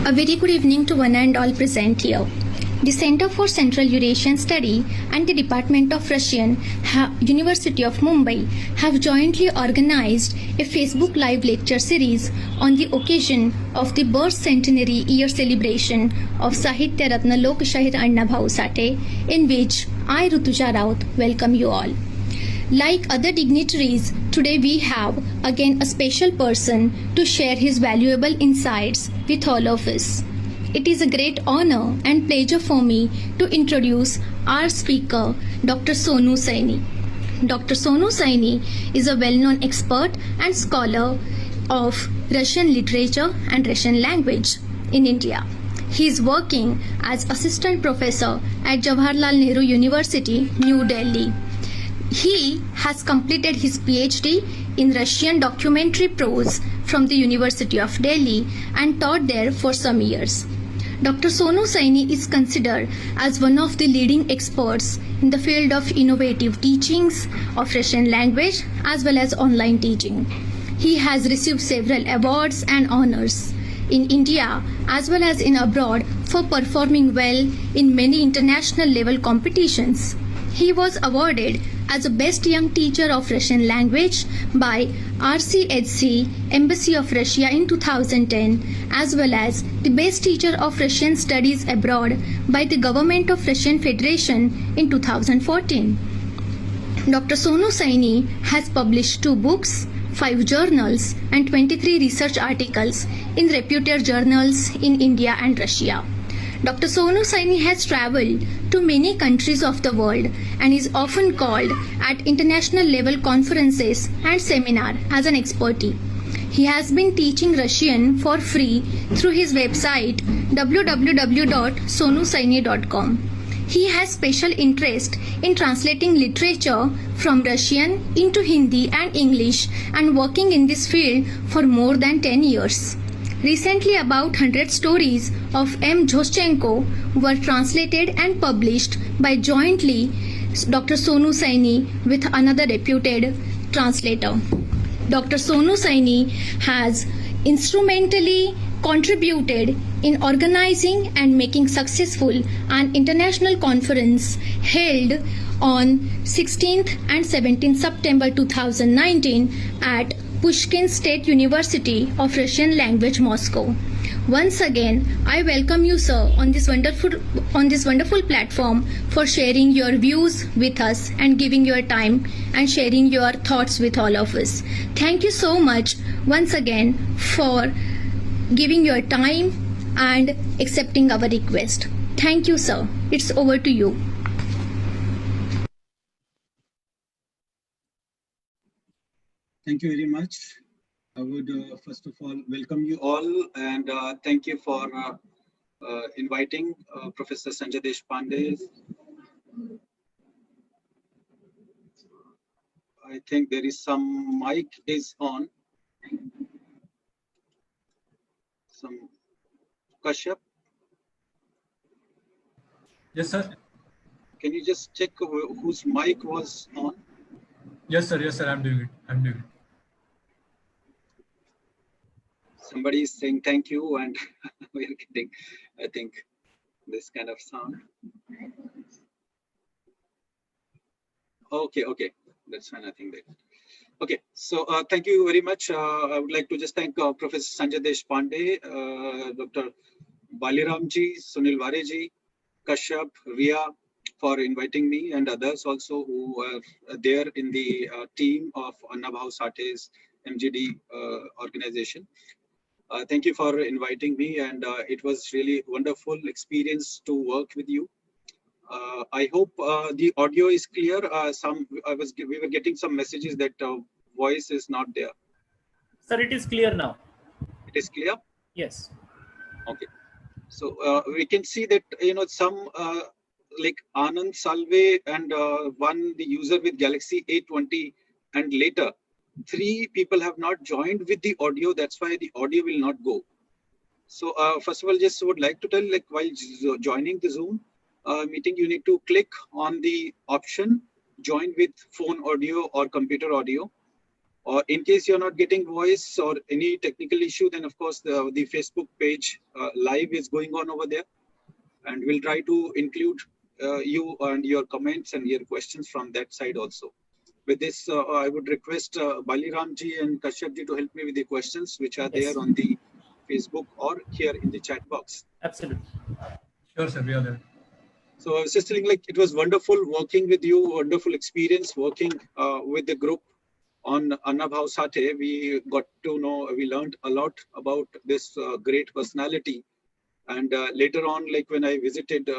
A very good evening to one and all present here. The Center for Central Eurasian Study and the Department of Russian, University of Mumbai have jointly organized a Facebook Live lecture series on the occasion of the birth centenary year celebration of Sahitya Ratna Lok Shahid Anna Bhau Sathe, in which I, Rutuja Raut, welcome you all. Like other dignitaries, today we have again a special person to share his valuable insights with all of us. It is a great honor and pleasure for me to introduce our speaker, Dr. Sonu Saini. Dr. Sonu Saini is a well-known expert and scholar of Russian literature and Russian language in India. He is working as assistant professor at Jawaharlal Nehru University, New Delhi. He has completed his PhD in Russian documentary prose from the University of Delhi and taught there for some years. Dr. Sonu Saini is considered as one of the leading experts in the field of innovative teachings of Russian language as well as online teaching. He has received several awards and honors in India as well as in abroad for performing well in many international level competitions. He was awarded as a Best Young Teacher of Russian Language by RCHC Embassy of Russia in 2010, as well as the Best Teacher of Russian Studies Abroad by the Government of Russian Federation in 2014. Dr. Sonu Saini has published 2 books, 5 journals, and 23 research articles in reputed journals in India and Russia. Dr. Sonu Saini has traveled to many countries of the world and is often called at international level conferences and seminars as an expertise. He has been teaching Russian for free through his website www.sonusaini.com. He has special interest in translating literature from Russian into Hindi and English and working in this field for more than 10 years. Recently, about 100 stories of M. Zhoschenko were translated and published by jointly Dr. Sonu Saini with another reputed translator. Dr. Sonu Saini has instrumentally contributed in organizing and making successful an international conference held on 16th and 17th September 2019 at Pushkin State University of Russian Language, Moscow. Once again, I welcome you, sir, on this wonderful platform for sharing your views with us and giving your time and sharing your thoughts with all of us. Thank you so much once again for giving your time and accepting our request. Thank you, sir. It's over to you. Thank you very much. I would first of all welcome you all and thank you for inviting Professor Sanjay Deshpande. I think there is some mic is on. Some Kashyap. Yes, sir. Can you just check whose mic was on? Yes, sir. Yes, sir. I'm doing it. Somebody is saying thank you and we are getting, I think, this kind of sound. Okay. That's fine, I think that. Okay, so thank you very much. I would like to just thank Professor Sanjay Deshpande, Dr. Baliramji, Sunil Vareji, Kashyap, Ria for inviting me and others also who were there in the team of Anna Bhau Sathe's MGD organization. Thank you for inviting me and it was really wonderful experience to work with you. I hope the audio is clear. We were getting some messages that voice is not there. Sir, it is clear now. It is clear? Yes. Okay. So we can see that, some like Anand Salve and the user with Galaxy A20 and later, 3 people have not joined with the audio. That's why the audio will not go. So first of all, just would like to tell, like while joining the Zoom meeting, you need to click on the option join with phone audio or computer audio. Or in case you're not getting voice or any technical issue, then of course the Facebook page live is going on over there, and we'll try to include you and your comments and your questions from that side also. With this, I would request Baliram ji and Kashyap ji to help me with the questions which are Yes. there on the Facebook or here in the chat box. Absolutely. Sure, sir. We are there. So I was just telling, like, it was wonderful working with you, wonderful experience working with the group on Bhau Sathe. We got to know, we learned a lot about this great personality. And later on, like when I visited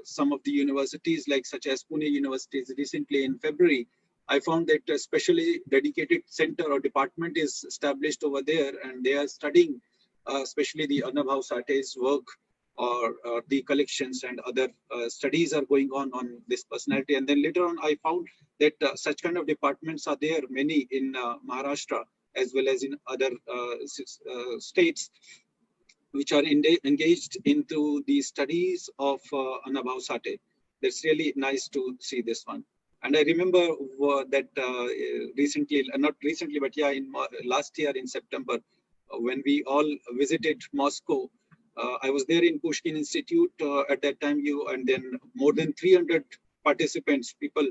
some of the universities, like such as Pune universities recently in February, I found that a specially dedicated center or department is established over there, and they are studying especially the Bhau Sathe's work, or the collections and other studies are going on this personality. And then later on, I found that such kind of departments are there, many in Maharashtra as well as in other states, which are engaged into the studies of Bhau Sathe. That's really nice to see this one. And I remember that recently, not recently, but yeah, in last year in September, when we all visited Moscow, I was there in Pushkin Institute at that time, and then more than 300 participants, people,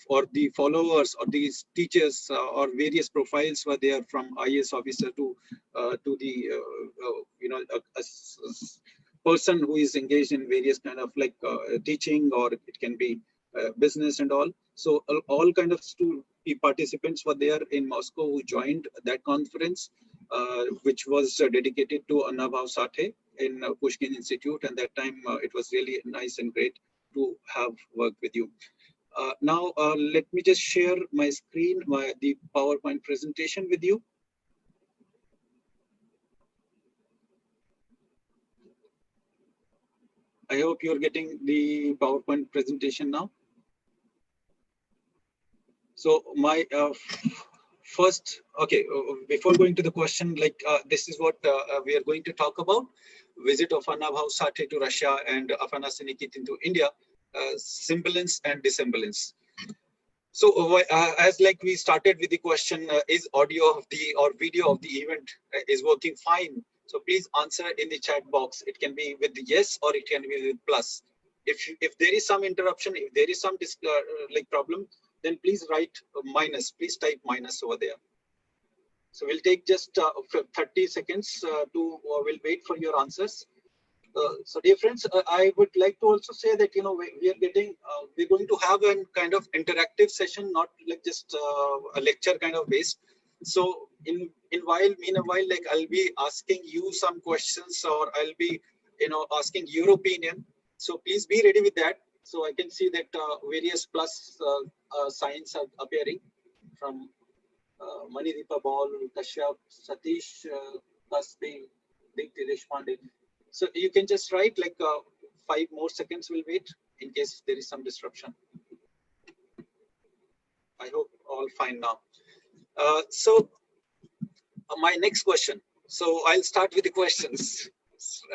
or the followers or these teachers or various profiles were there, from IAS officer to the a person who is engaged in various kind of like teaching, or it can be business and all. So all kind of participants were there in Moscow who joined that conference, which was dedicated to Bhau Sathe in Pushkin Institute. And that time it was really nice and great to have worked with you. Now, let me just share my screen, the PowerPoint presentation with you. I hope you're getting the PowerPoint presentation now. So my first, okay, before going to the question, like this is what we are going to talk about: visit of Bhau Sathe to Russia and Afana Sinikitin to India, semblance and dissemblance. So as like we started with the question, is audio of the or video of the event is working fine? So please answer in the chat box. It can be with the yes, or it can be with plus. If there is some interruption, if there is some like problem, then please write minus. Please type minus over there. So we'll take just 30 seconds we'll wait for your answers. So dear friends, I would like to also say that, you know, we're going to have a kind of interactive session, not like just a lecture kind of based. So meanwhile, like I'll be asking you some questions, or I'll be, asking your opinion. So please be ready with that. So I can see that various plus signs are appearing from Manideepa Ball, Kashyap, Satish, Kasbi, Dikti Deshpande. So you can just write like 5 more seconds. We'll wait in case there is some disruption. I hope all fine now. So my next question. So I'll start with the questions.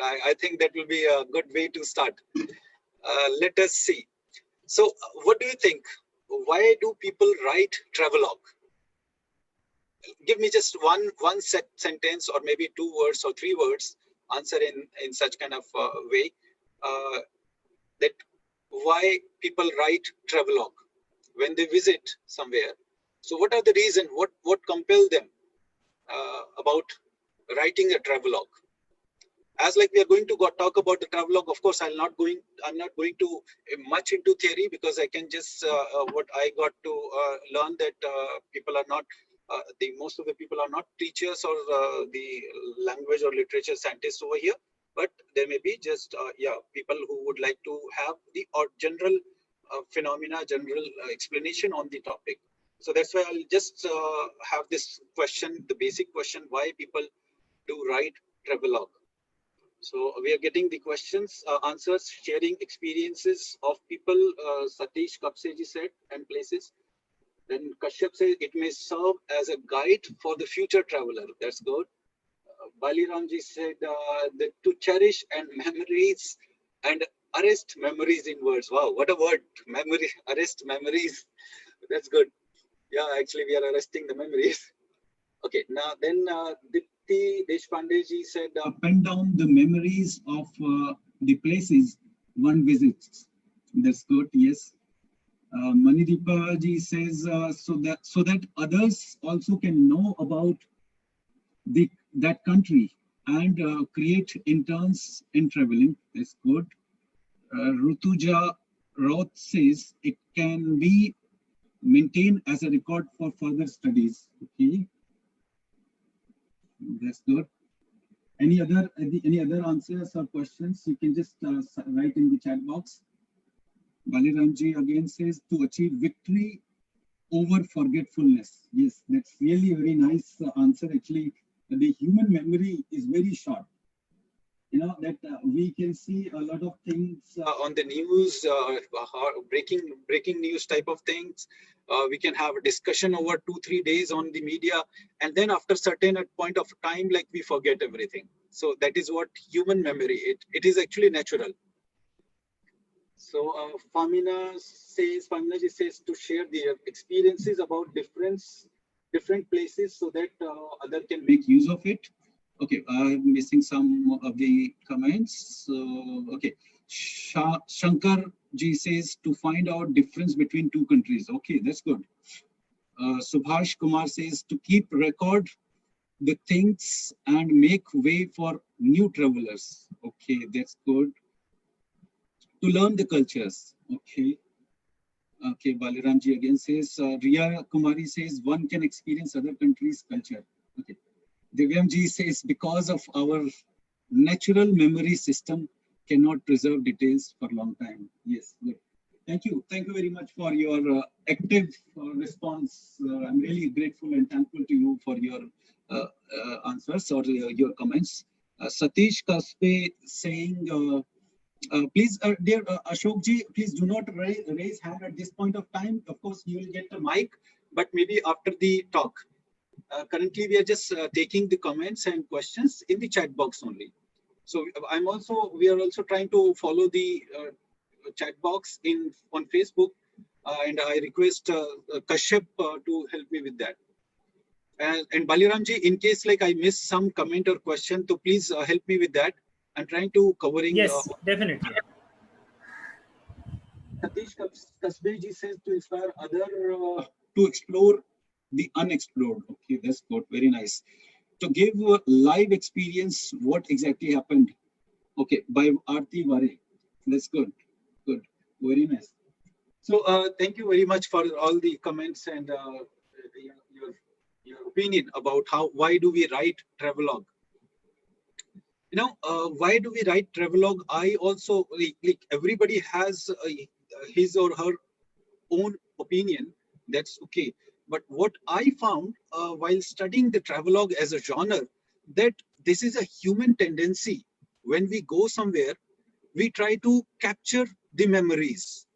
I think that will be a good way to start. Let us see. So what do you think? Why do people write travelogue? Give me just one sentence, or maybe 2 words or 3 words. Answer in such kind of way, that why people write travelogue when they visit somewhere. So what are the reasons? What compel them about writing a travelogue? As like we are going to talk about the travelogue, of course, I'm not going to much into theory, because I can just what I got to learn that people are not. Most of the people are not teachers or the language or literature scientists over here, but there may be just people who would like to have the general phenomena, general explanation on the topic. So that's why I'll just have this question, the basic question: why people do write travelogue? So we are getting the questions, answers, sharing experiences of people. Satish Kapseji said, and places. Then Kashyap says it may serve as a guide for the future traveler. That's good. Baliramji said that to cherish and memories and arrest memories in words. Wow, what a word! Memory, arrest memories. That's good. Yeah, actually, we are arresting the memories. Okay, now then Dipti Deshpande ji said, pen down the memories of the places one visits. That's good, yes. Manideepa ji says, so that others also can know about that country and create interns in traveling. That's good. Rutuja Roth says it can be maintained as a record for further studies. Okay, that's good. Any other answers or questions? You can just write in the chat box. Baliramji again says to achieve victory over forgetfulness. Yes, that's really a very nice answer. Actually, the human memory is very short. You know that we can see a lot of things on the news, breaking news type of things. We can have a discussion over 2-3 days on the media, and then after certain point of time, like we forget everything. So that is what human memory. It is actually natural. So Famina ji says to share their experiences about different places so that other can make use of it. Okay, I'm missing some of the comments. So, okay, Shankar ji says to find out difference between two countries. Okay, that's good. Subhash Kumar says to keep record the things and make way for new travelers. Okay, that's good. To learn the cultures. Okay. Okay, Baliramji again says, Riya Kumari says, one can experience other countries' culture. Okay. Divyamji says, because of our natural memory system, cannot preserve details for a long time. Yes, good. Thank you. Thank you very much for your active response. I'm really grateful and thankful to you for your answers or your comments. Satish Kaspe saying, please, dear Ashokji, please do not raise hand at this point of time. Of course, you will get the mic, but maybe after the talk. Currently, we are just taking the comments and questions in the chat box only. So we are also trying to follow the chat box on Facebook, and I request Kashyap to help me with that. And Baliramji, in case like I miss some comment or question, so please help me with that. I'm trying to covering. Yes, definitely. Satish Kasbeji says to inspire other to explore the unexplored. Okay, that's good. Very nice. To give a live experience what exactly happened. Okay, by Aarti Vare. That's good. Good. Very nice. So thank you very much for all the comments and your opinion about why do we write Travelogue. You know, why do we write Travelogue? I also like everybody has his or her own opinion. That's okay. But what I found while studying the Travelogue as a genre, that this is a human tendency. When we go somewhere, we try to capture the memories.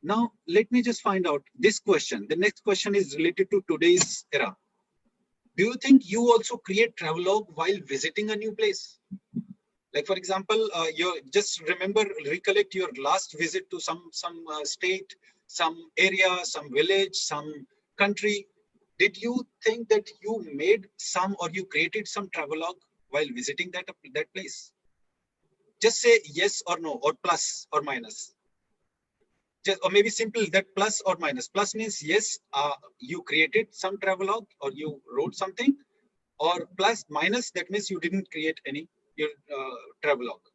Now, let me just find out this question. The next question is related to today's era. Do you think you also create Travelogue while visiting a new place? Like, for example, you just recollect your last visit to some state, some area, some village, some country. Did you think that you made some or you created some Travelogue while visiting that place? Just say yes or no, or plus or minus. Just, or maybe simple that plus or minus. Plus means yes, you created some Travelogue or you wrote something, or plus minus, that means you didn't create any your Travelogue.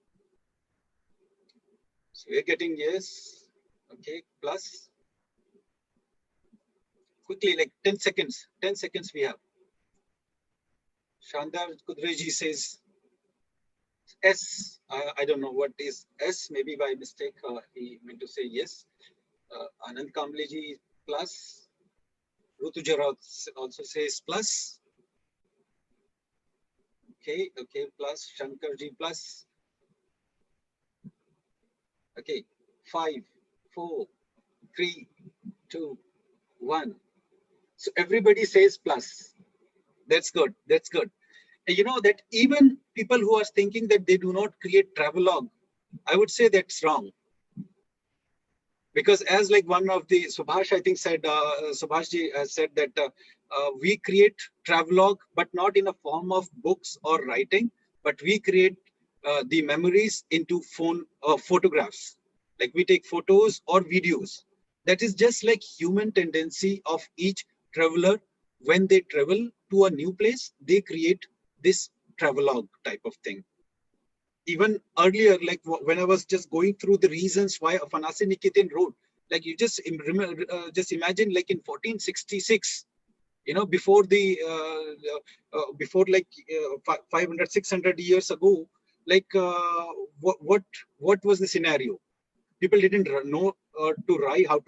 So we're getting yes. Okay, plus. Quickly, like 10 seconds. 10 seconds we have. Shandar Kudreji says S. I don't know what is S. Maybe by mistake he meant to say yes. Anand Kamleji plus. Rutujara also says plus. Okay, plus. Shankarji plus. Okay, 5, 4, 3, 2, 1. So everybody says plus. That's good. That's good. And you know that even people who are thinking that they do not create Travelogue, I would say that's wrong. Because as like one of the Subhash, I think said, Subhashji said that we create travelogue, but not in a form of books or writing, but we create the memories into photographs. Like we take photos or videos. That is just like human tendency of each traveler. When they travel to a new place, they create this travelogue type of thing. Even earlier, like when I was just going through the reasons why Afanasi Nikitin wrote, like you just remember, just imagine, like in 1466, before the before like 500, 600 years ago, like what was the scenario? People didn't know how to write, how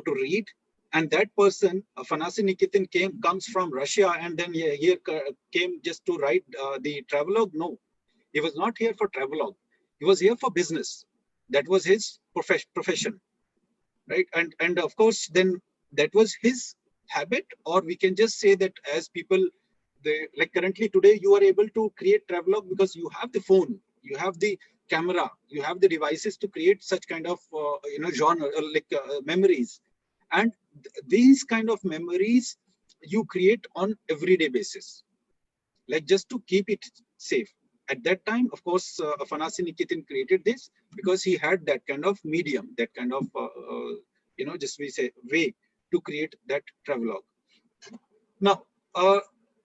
to read, and that person, Afanasi Nikitin, comes from Russia, and then here came just to write the travelogue. No, he was not here for travelogue. He was here for business. That was his profession, right? And of course, then that was his habit, or we can just say that as people, they like currently today, you are able to create travelogue because you have the phone, you have the camera, you have the devices to create such kind of genre memories, and these kind of memories you create on everyday basis, like just to keep it safe. At that time, of course, Afanasi Nikitin created this because he had that kind of medium, that kind of, just we say way to create that travelogue. Now,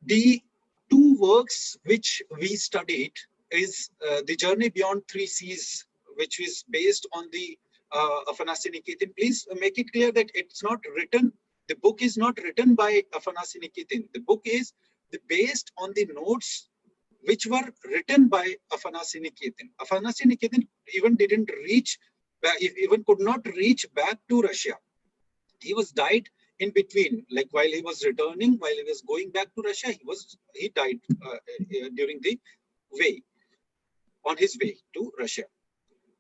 the two works which we studied is The Journey Beyond Three Seas, which is based on the Afanasi Nikitin. Please make it clear that it's not written, the book is not written by Afanasi Nikitin. The book is based on the notes which were written by Afanasi Nikitin. Afanasi Nikitin even didn't reach, even could not reach back to Russia. He was died in between, like while he was returning, while he was going back to Russia, he died during the way, on his way to Russia.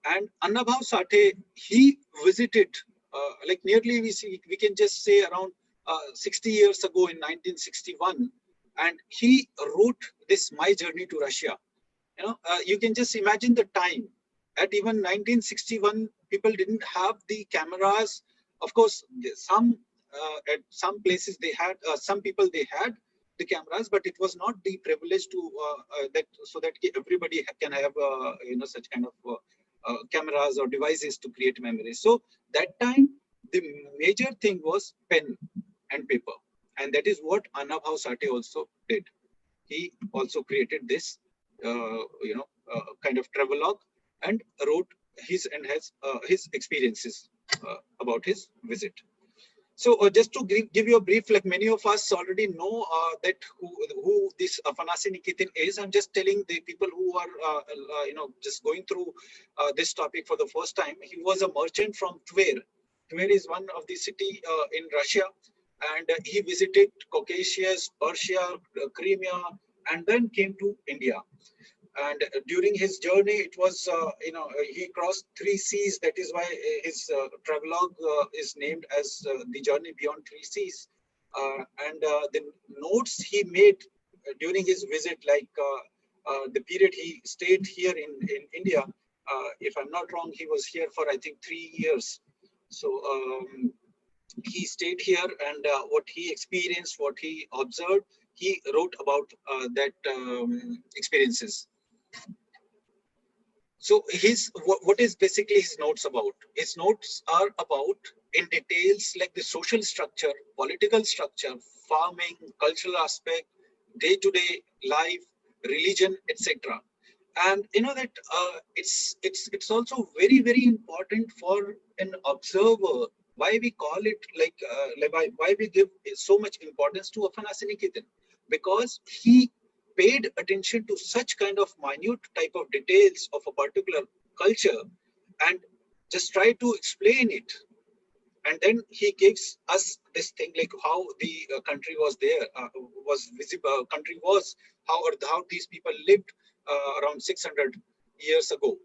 And Bhau Sathe, he visited, like nearly we can just say around 60 years ago in 1961, and he wrote this My Journey to Russia. You can just imagine the time. At even 1961, people didn't have the cameras. Of course, at some places they had, some people they had the cameras, but it was not the privilege to that so that everybody can have such kind of cameras or devices to create memories. So that time, the major thing was pen and paper, and that is what Bhau Sathe also did. He also created this, kind of travelogue, and wrote his experiences about his visit. So just to give you a brief, like many of us already know that who this Afanasi Nikitin is. I'm just telling the people who are just going through this topic for the first time. He was a merchant from Tver. Tver is one of the city in Russia, and he visited Caucasus, Persia, Crimea, and then came to India. And during his journey, it was, he crossed three seas. That is why his travelogue is named as The Journey Beyond Three Seas. And the notes he made during his visit, like the period he stayed here in India, if I'm not wrong, he was here for, I think, 3 years. So he stayed here, and what he experienced, what he observed, he wrote about that experiences. So what is basically his notes about? His notes are about in details like the social structure, political structure, farming, cultural aspect, day-to-day life, religion, etc. And that it's also very, very important for an observer. Why we call it like why we give so much importance to Afanasi Nikitin? Because he paid attention to such kind of minute type of details of a particular culture and just try to explain it. And then he gives us this thing like how the country was there, was visible, country was, how these people lived around 600 years ago.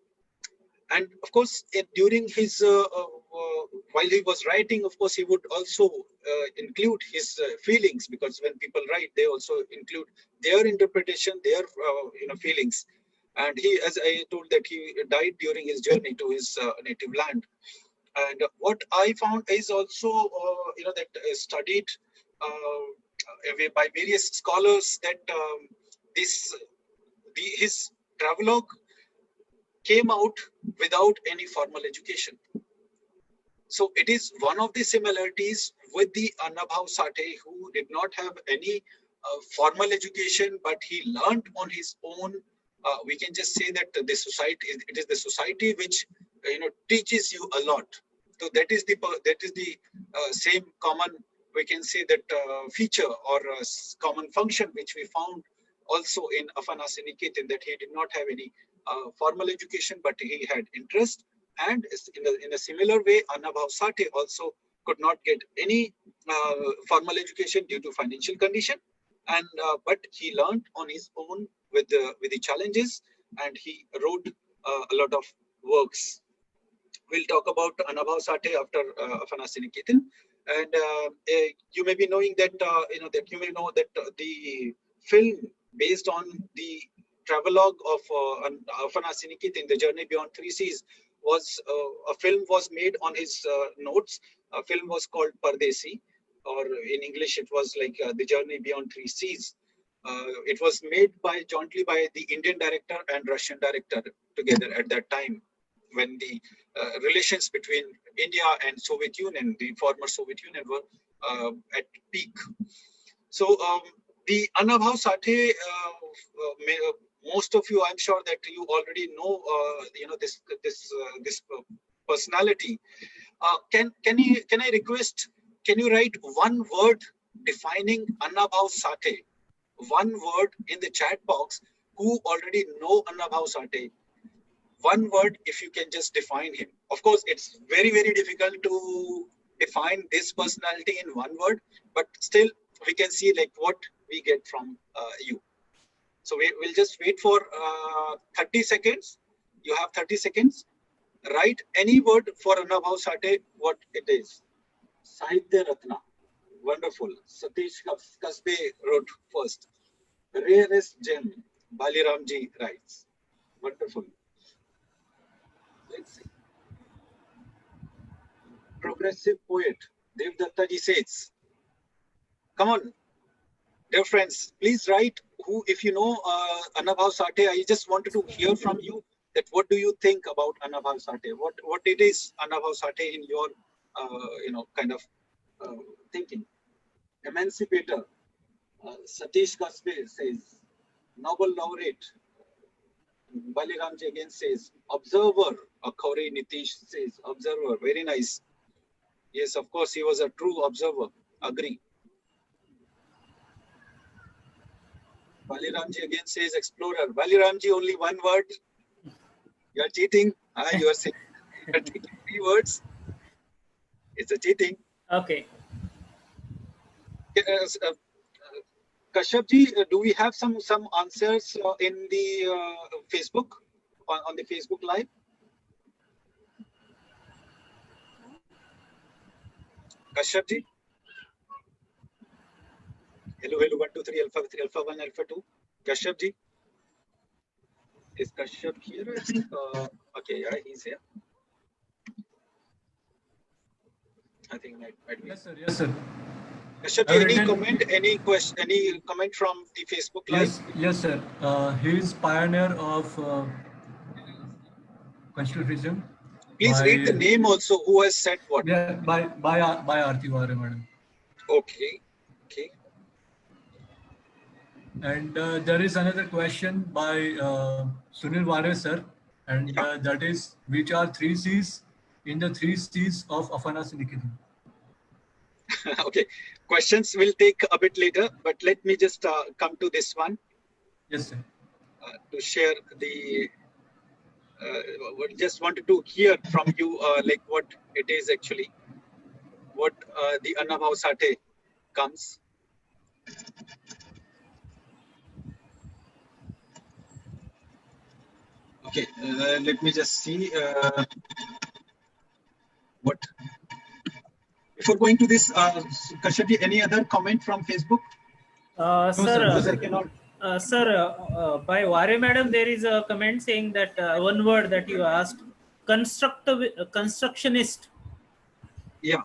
And of course, during his, while he was writing, of course, he would also include his feelings, because when people write, they also include their interpretation, their feelings. And he, as I told, that he died during his journey to his native land. And what I found is also, that studied by various scholars that his travelogue came out without any formal education. So it is one of the similarities with the Bhau Sathe, who did not have any formal education, but he learned on his own. We can just say that the society, it is the society which teaches you a lot. So that is the same common, we can say that feature or common function which we found also in Afanas Niketin, that he did not have any formal education, but he had interest. And in a similar way, Bhau Sathe also could not get any formal education due to financial condition, and but he learned on his own with the challenges, and he wrote a lot of works. We'll talk about Bhau Sathe after Afanas Niketin, and you may be knowing that the film based on the travelogue of Afanas Niketin, The Journey Beyond Three Seas, was a film was made on his notes. A film was called Pardesi, or in English it was like The Journey Beyond Three Seas. It was made jointly by the Indian director and Russian director together at that time, when the relations between India and Soviet Union, the former Soviet Union, were at peak. So the Bhau Sathe, most of you, I'm sure that you already know, this personality. Can I request? Can you write one word defining Bhau Sathe? One word in the chat box. Who already know Bhau Sathe? One word, if you can just define him. Of course, it's very, very difficult to define this personality in one word, but still we can see like what we get from you. So we'll just wait for 30 seconds. You have 30 seconds. Write any word for Bhau Sathe, what it is. Sahitya Ratna. Wonderful. Satish Kasbe wrote first. Rarest gem. Baliramji writes. Wonderful. Let's see. Progressive poet. Devdatta ji says. Come on, dear friends, please write who, if you know Bhau Sathe. I just wanted to hear from you that what do you think about Bhau Sathe? What it is Bhau Sathe in your kind of thinking. Emancipator. Satish Kasbe says. Nobel laureate. Baliramji again says. Observer. Akhori Nitish says. Observer. Very nice. Yes, of course, he was a true observer. Agree. Baliramji again says explorer. Baliramji, only one word. You are cheating. You are saying you are taking 3 words. It's a cheating. Okay. Kashyap ji, do we have some answers in the Facebook, on the Facebook Live? Kashyap ji? Hello, 1, 2, 3, alpha 3, alpha 1, alpha 2. Kashyap ji? Is Kashyap here? I think. Okay, yeah, he's here. I think might be. Yes, sir. Yes, sir. Kashyap ji, any comment, any question, any comment from the Facebook Live? Yes, sir. He is pioneer of constitution. Please read the name also. Who has said what? Yeah, by Aarti Ware, madam. Okay. Okay. And there is another question by Sunil Ware, sir, and that is, which are 3 C's in the 3 C's of Afanas Niketin? Okay. Questions will take a bit later, but let me just come to this one. Yes, sir. To share the. Just wanted to hear from you, like what it is actually, what the Bhau Sathe comes. Okay, let me just see what. Before going to this, Kashyap ji, any other comment from Facebook? Sir, by Ware madam, there is a comment saying that one word that you asked, constructionist. Yeah,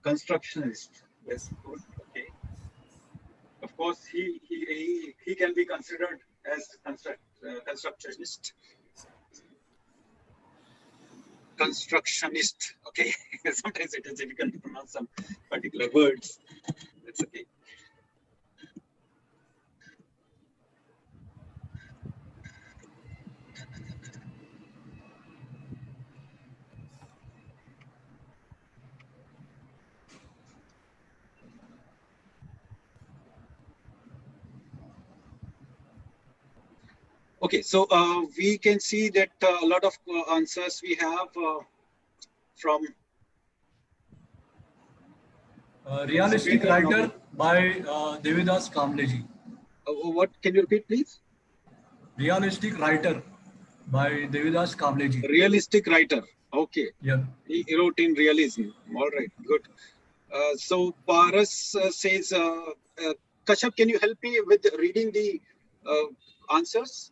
constructionist. Yes, good. Okay. Of course, he can be considered as constructionist. Constructionist. Okay. Sometimes it is difficult to pronounce some particular words. That's okay. Okay, so we can see that a lot of answers we have from Realistic writer by Devidas Kamleji. what can you repeat, please? Realistic writer by Devidas Kamleji. Realistic writer. Okay. Yeah. He wrote in realism. All right, good. So Paras says, Kashyap, can you help me with reading the answers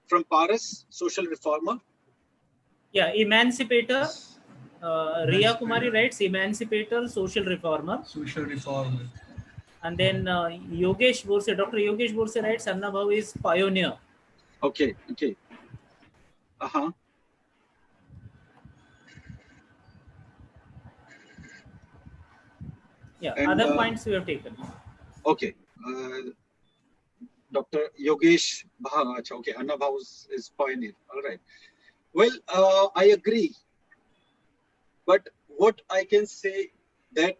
from Paras, social reformer? Yeah, emancipator. Riya Emancipator. Kumari writes emancipator, social reformer. Social reformer. And then Yogesh Borse, Dr. Yogesh Borse writes Anna Bhau is pioneer. Okay, okay. Uh-huh. Yeah, And, other points we have taken. Okay. Dr. Yogesh Bhau, okay, Anna Bhau is pioneer. All right. Well, I agree. But what I can say that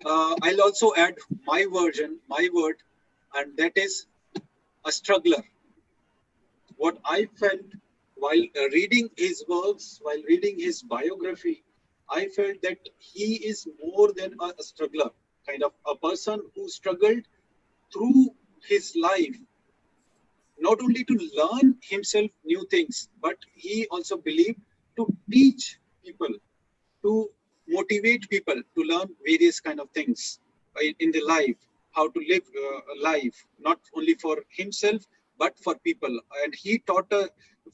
I'll also add my version, my word, and that is a struggler. What I felt while reading his works, while reading his biography, I felt that he is more than a struggler, kind of a person who struggled through his life, not only to learn himself new things, but he also believed to teach people, to motivate people to learn various kind of things in the life, how to live life, not only for himself, but for people. And he taught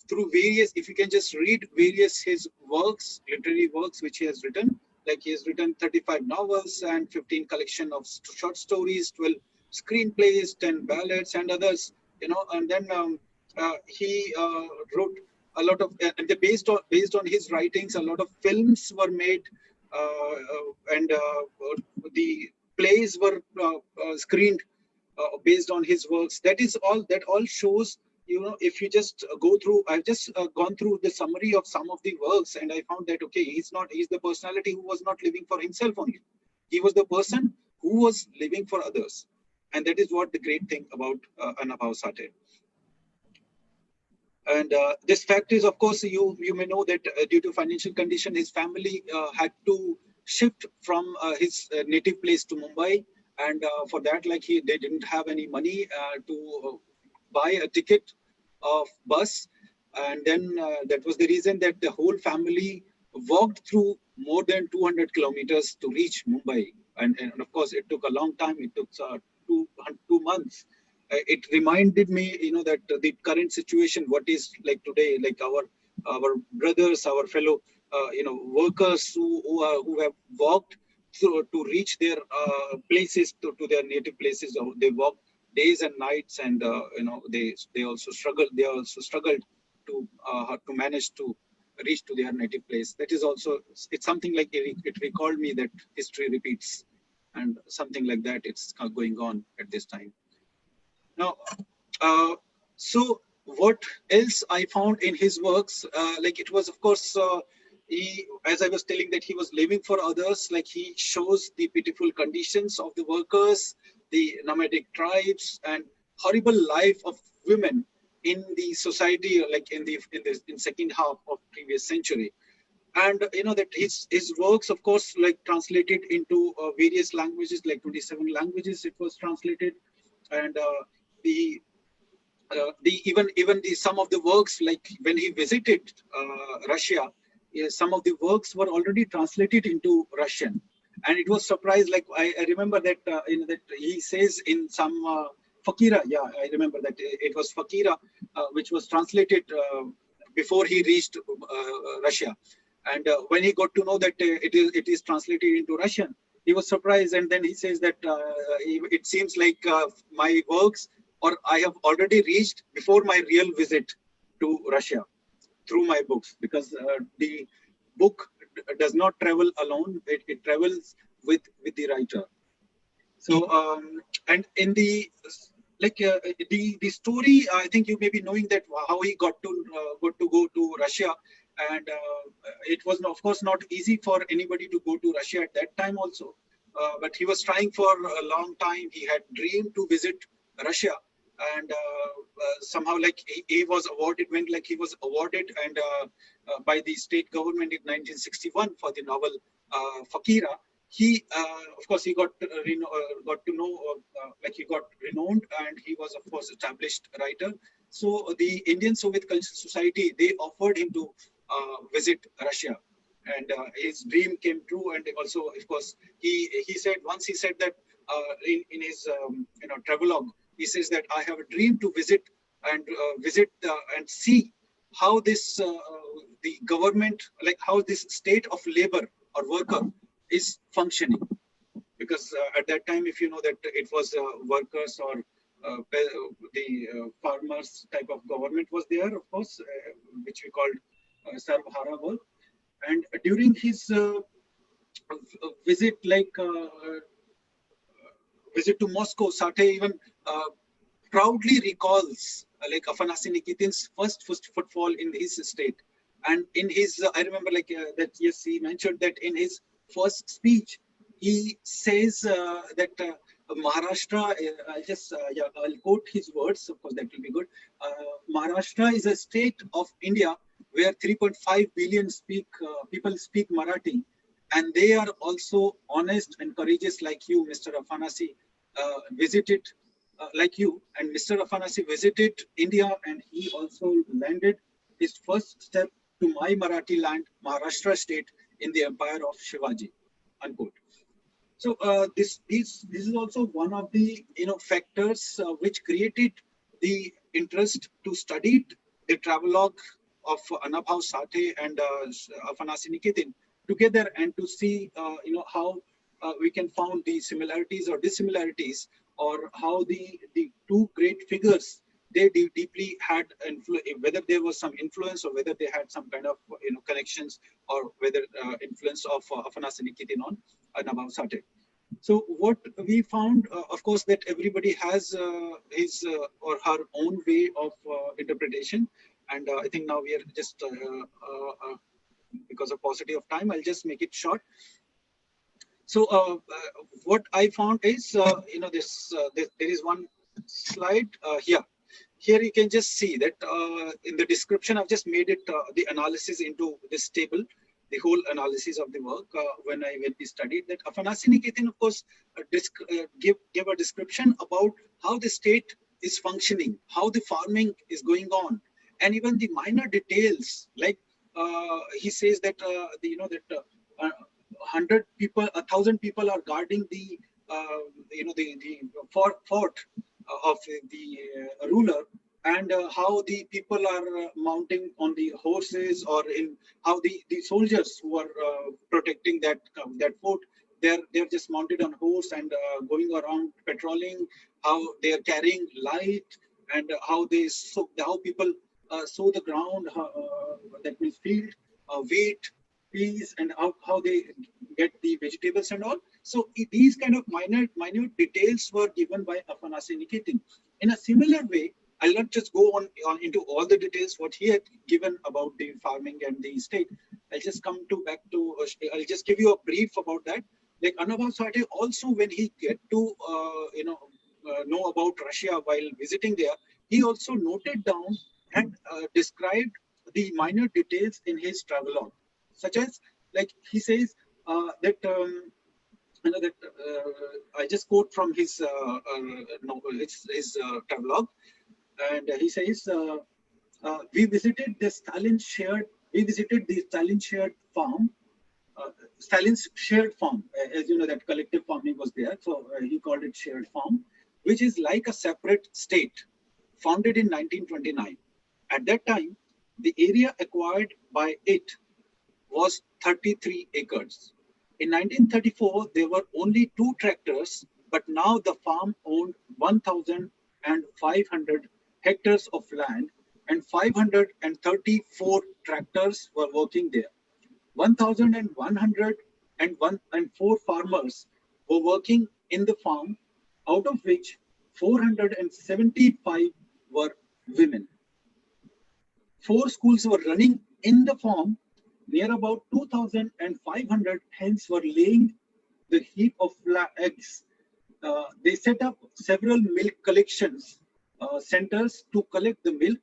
through various, if you can just read various his works, literary works, which he has written, like he has written 35 novels and 15 collection of short stories, 12 screenplays, 10 ballads and others, and then he wrote a lot of based on his writings, a lot of films were made, and the plays were screened based on his works. That all shows, if you just go through, I've just gone through the summary of some of the works, and I found that okay, he's the personality who was not living for himself only. He was the person who was living for others, and that is what the great thing about Anna Bhau Sathe. And this fact is, of course, you may know that due to financial condition, his family had to shift from his native place to Mumbai. And for that, they didn't have any money to buy a ticket of bus. And then that was the reason that the whole family walked through more than 200 kilometers to reach Mumbai. And of course, it took a long time. It took 2 months. It reminded me, that the current situation, what is like today, like our brothers, our fellow, workers who have walked to reach their places, to their native places. They walked days and nights, and they also struggled. They also struggled to manage to reach to their native place. That is also, it's something like it recalled me that history repeats, and something like that it's going on at this time. Now, so what else I found in his works, it was, of course, as I was telling, that he was living for others, like he shows the pitiful conditions of the workers, the nomadic tribes, and horrible life of women in the society, like in second half of previous century. And that his works, of course, like translated into various languages, like 27 languages it was translated. And even some of the works, like when he visited Russia, some of the works were already translated into Russian, and it was surprised. Like I remember that that he says in some Fakira, yeah, I remember that it was Fakira, which was translated before he reached Russia, And when he got to know that it is translated into Russian, he was surprised. And then he says that it seems like my works, or I have already reached before my real visit to Russia through my books, because the book does not travel alone; it travels with the writer. So and in the the story, I think you may be knowing that how he got to go to Russia, and it was of course not easy for anybody to go to Russia at that time also. But he was trying for a long time. He had dreamed to visit Russia, and somehow like he was awarded, he was awarded and by the state government in 1961 for the novel Fakira. He of course he got got to know he got renowned, and he was of course established writer. So the Indian Soviet Cultural Society, they offered him to visit Russia, and his dream came true. And also of course he said, once he said that in his travelogue, he says that I have a dream to visit and see how this the government, like how this state of labor or worker is functioning, because at that time, if you know that it was workers or the farmers type of government was there, of course, which we called Sarvhara work. And during his visit, visit to Moscow, Sathe even proudly recalls Afanasy Nikitin's first footfall in his state. And in his, I remember that, yes, he mentioned that in his first speech, he says that Maharashtra, I'll quote his words, of course, that will be good. Maharashtra is a state of India where 3.5 billion people speak Marathi, and they are also honest and courageous like you, Mr. Afanasy, visited like you. And Mr. Afanasy visited India, and he also landed his first step to my Marathi land, Maharashtra state, in the empire of Shivaji, unquote. So this is also one of the factors which created the interest to study the travelogue of Bhau Sathe and Afanasy Nikitin together, and to see how we can found the similarities or dissimilarities, or how the two great figures, they deeply had whether there was some influence, or whether they had some kind of connections, or whether influence of Afanasy Nikitin on Bhau Sathe. So what we found, of course, that everybody has his or her own way of interpretation, and I think now we are just because of paucity of time, I'll just make it short. So what I found is there is one slide here. Here you can just see that in the description, I've just made it the analysis into this table, the whole analysis of the work when we studied that. Afanasy Nikitin, of course, give a description about how the state is functioning, how the farming is going on, and even the minor details. Like he says that 100 people, 1,000 people are guarding the fort of the ruler, and how the people are mounting on the horses, or in how the soldiers who are protecting that fort, they're just mounted on horse and going around patrolling, how they are carrying light, and how people sow the ground, that means field, wheat, peas, and how they get the vegetables and all. So these kind of minute details were given by Afanasy Nikitin. In a similar way, I'll not just go on into all the details what he had given about the farming and the state. I'll just I'll just give you a brief about that. Like Bhau Sathe also, when he get to know about Russia while visiting there, he also noted down and described the minor details in his travelogue, such as, like he says that I just quote from his travelogue, and he says we visited the Stalin's shared farm. Stalin's shared farm, as you know, that collective farming was there, so he called it shared farm, which is like a separate state, founded in 1929. At that time, the area acquired by it was 33 acres. In 1934, there were only 2 tractors, but now the farm owned 1,500 hectares of land and 534 tractors were working there. 1,104 farmers were working in the farm, out of which 475 were women. 4 schools were running in the farm. Near about 2,500 hens were laying the heap of eggs. They set up several milk collections centers to collect the milk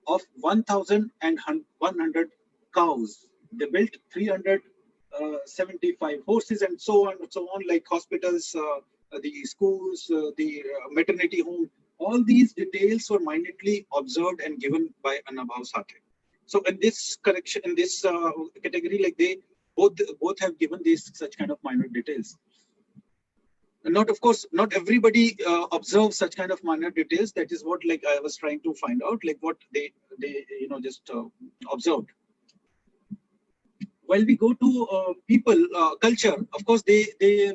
of 1,100 cows. They built 375 horses and so on and so on, like hospitals, the schools, the maternity home. All these details were minutely observed and given by Bhau Sathe. So in this correction, in this category, like they both have given these such kind of minor details. Not, of course, not everybody observes such kind of minor details. That is what, like, I was trying to find out, like what they just observed. While we go to people, culture, of course, they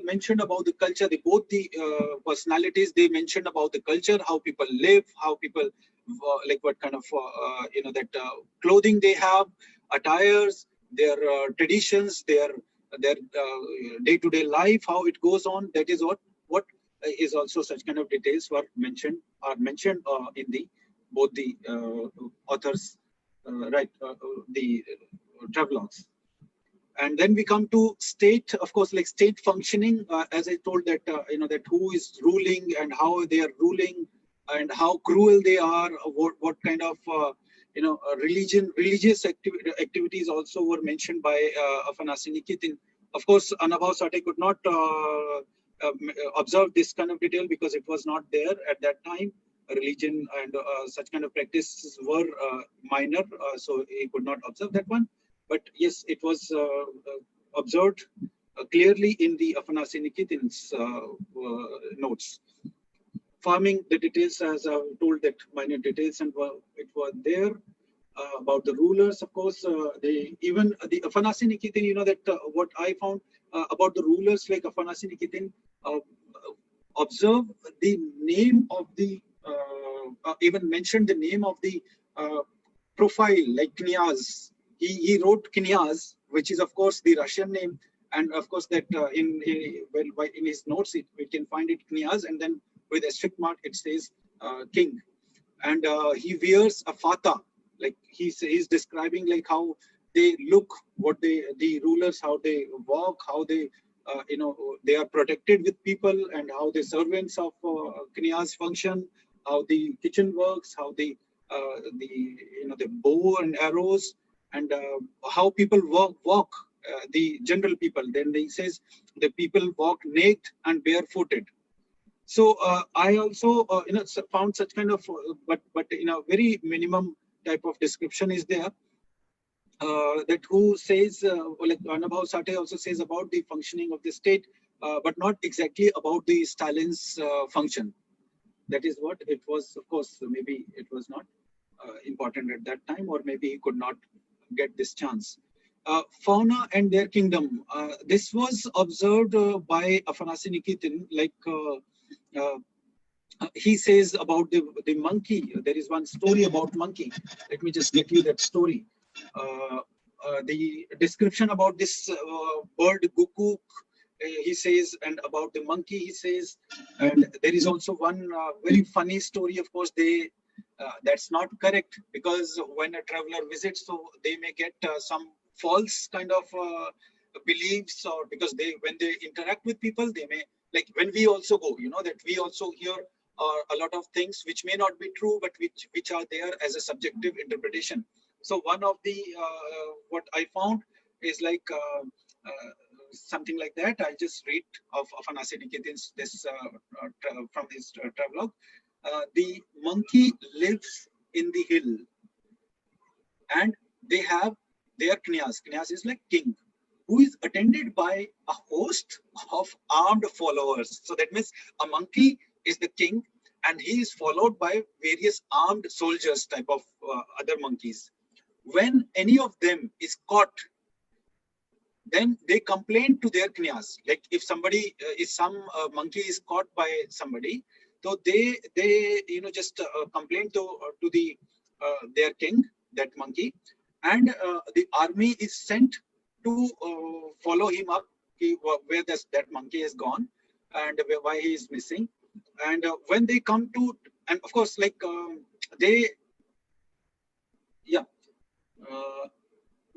mentioned about the culture. They both the personalities. They mentioned about the culture, how people live, how people like what kind of that clothing they have, attires, their traditions, their day-to-day life, how it goes on. That is what is also such kind of details were mentioned in the both the authors the travelogues. And then we come to state, of course, like state functioning, as I told that, that who is ruling and how they are ruling and how cruel they are, what kind of, religious activities also were mentioned by Afanasi Nikitin. Of course, Bhau Sathe could not observe this kind of detail because it was not there at that time. Religion and such kind of practices were minor, so he could not observe that one. But yes, it was observed clearly in the Afanasi Nikitin's notes. Farming, the details, as I told, that minor details, and it was there about the rulers. Of course, even the Afanasi Nikitin, that what I found about the rulers, like Afanasi Nikitin, observe the name of the even mentioned the name of the profile, like Knyaz. He wrote Knyaz, which is of course the Russian name, and of course that in his notes we can find it Knyaz, and then with a strict mark it says king, and he wears a fata, like he's describing like how they look, what the rulers, how they walk, how they they are protected with people, and how the servants of Knyaz function, how the kitchen works, how the bow and arrows, and how people walk, the general people. Then he says the people walk naked and barefooted. So I also found such kind of but very minimum type of description is there, that who says like Bhau Sathe also says about the functioning of the state, but not exactly about the Stalin's function. That is what it was. Of course, maybe it was not important at that time, or maybe he could not get this chance. Fauna and their kingdom. This was observed by Afanasi Nikitin. Like he says about the monkey. There is one story about monkey. Let me just get you that story. The description about this bird gukuk, he says, and about the monkey, he says, and there is also one very funny story. Of course, that's not correct, because when a traveler visits, so they may get some false kind of beliefs, or because when they interact with people, they may, like when we also go, that we also hear a lot of things which may not be true, but which are there as a subjective interpretation. So one of the what I found is like something like that. I'll just read of Afanasi Nikitin's this from his travelogue. The monkey lives in the hill, and they have their Knyaz. Knyaz is like king, who is attended by a host of armed followers. So that means a monkey is the king, and he is followed by various armed soldiers, type of other monkeys. When any of them is caught, then they complain to their knyas. Like if somebody some monkey is caught by somebody, so they just complain to the their king, that monkey, and the army is sent to follow him up, where that monkey is gone and why he is missing. And when they come to, and of course, like they, yeah.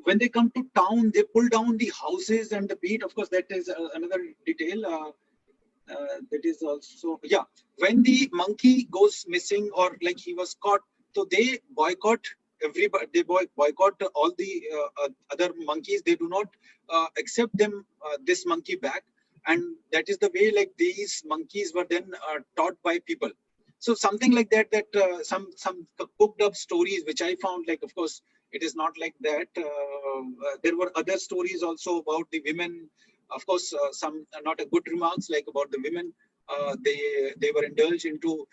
When they come to town, they pull down the houses and the beat. Of course, that is another detail. That is also, yeah. When the monkey goes missing or like he was caught, so they boycott everybody. They boycott all the other monkeys. They do not accept them this monkey back, and that is the way like these monkeys were then taught by people. So something like that. That some cooked up stories which I found, like, of course, it is not like that. There were other stories also about the women. Of course, some not a good remarks, like about the women. They were indulged into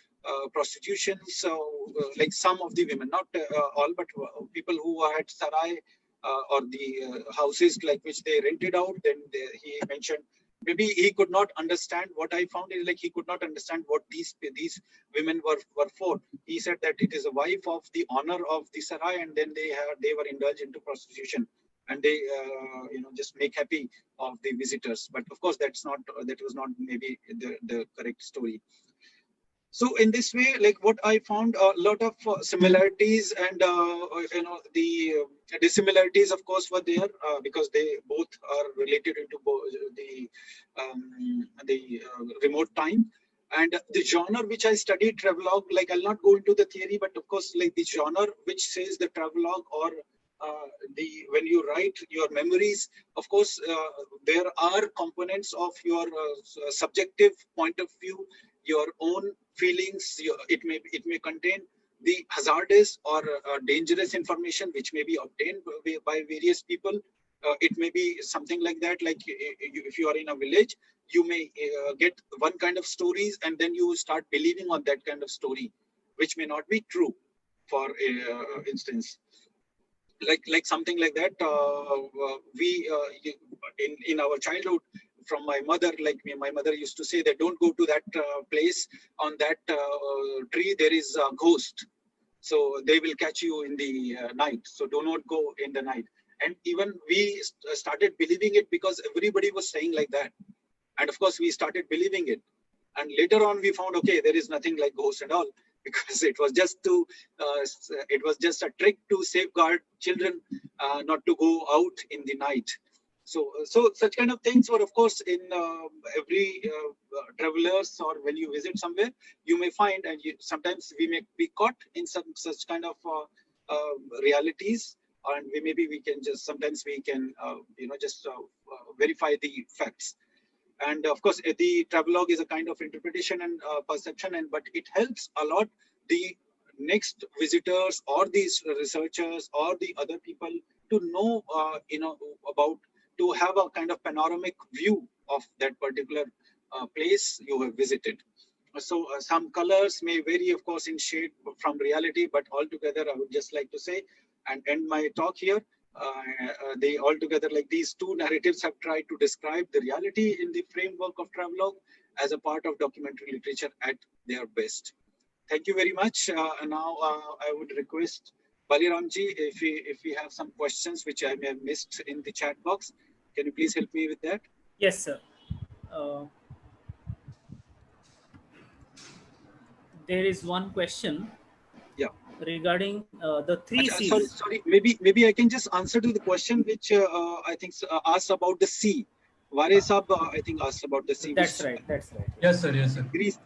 prostitution. So, like some of the women, not all, but people who had sarai or the houses like which they rented out. Then he mentioned, maybe he could not understand. What I found is like he could not understand what these women were for. He said that it is a wife of the honor of the sarai, and then they were indulged into prostitution, and they just make happy of the visitors. But of course, that was not maybe the correct story. So in this way, like what I found, a lot of similarities, and the dissimilarities, of course, were there because they both are related into the remote time. And the genre which I studied, travelogue, like I'll not go into the theory, but of course, like the genre which says the travelogue, or when you write your memories, of course, there are components of your subjective point of view, your own feelings. It may contain the hazardous or dangerous information which may be obtained by various people. It may be something like that, like if you are in a village, you may get one kind of stories, and then you start believing on that kind of story, which may not be true. For instance, like something like that, we in our childhood, from my mother, like my mother used to say that don't go to that place. On that tree there is a ghost, so they will catch you in the night, so do not go in the night. And even we started believing it because everybody was saying like that, and of course we started believing it. And later on we found, okay, there is nothing like ghost and all, because it was just a trick to safeguard children not to go out in the night. So such kind of things were, of course, in every travelers, or when you visit somewhere, you may find, and sometimes we may be caught in some such kind of realities, and we can just sometimes we can verify the facts. And of course, the travelogue is a kind of interpretation and perception, but it helps a lot the next visitors or these researchers or the other people to know, about, to have a kind of panoramic view of that particular place you have visited. So some colors may vary, of course, in shade from reality, but altogether, I would just like to say and end my talk here. They altogether, like these two narratives, have tried to describe the reality in the framework of travelogue as a part of documentary literature at their best. Thank you very much. Now I would request Baliramji, if we have some questions which I may have missed in the chat box, can you please help me with that? Yes, sir. There is one question. Yeah. Regarding the three C's. Sorry. Maybe I can just answer to the question which I think asked about the C. Vare Sab, I think, asked about the C. That's right. Yes, sir.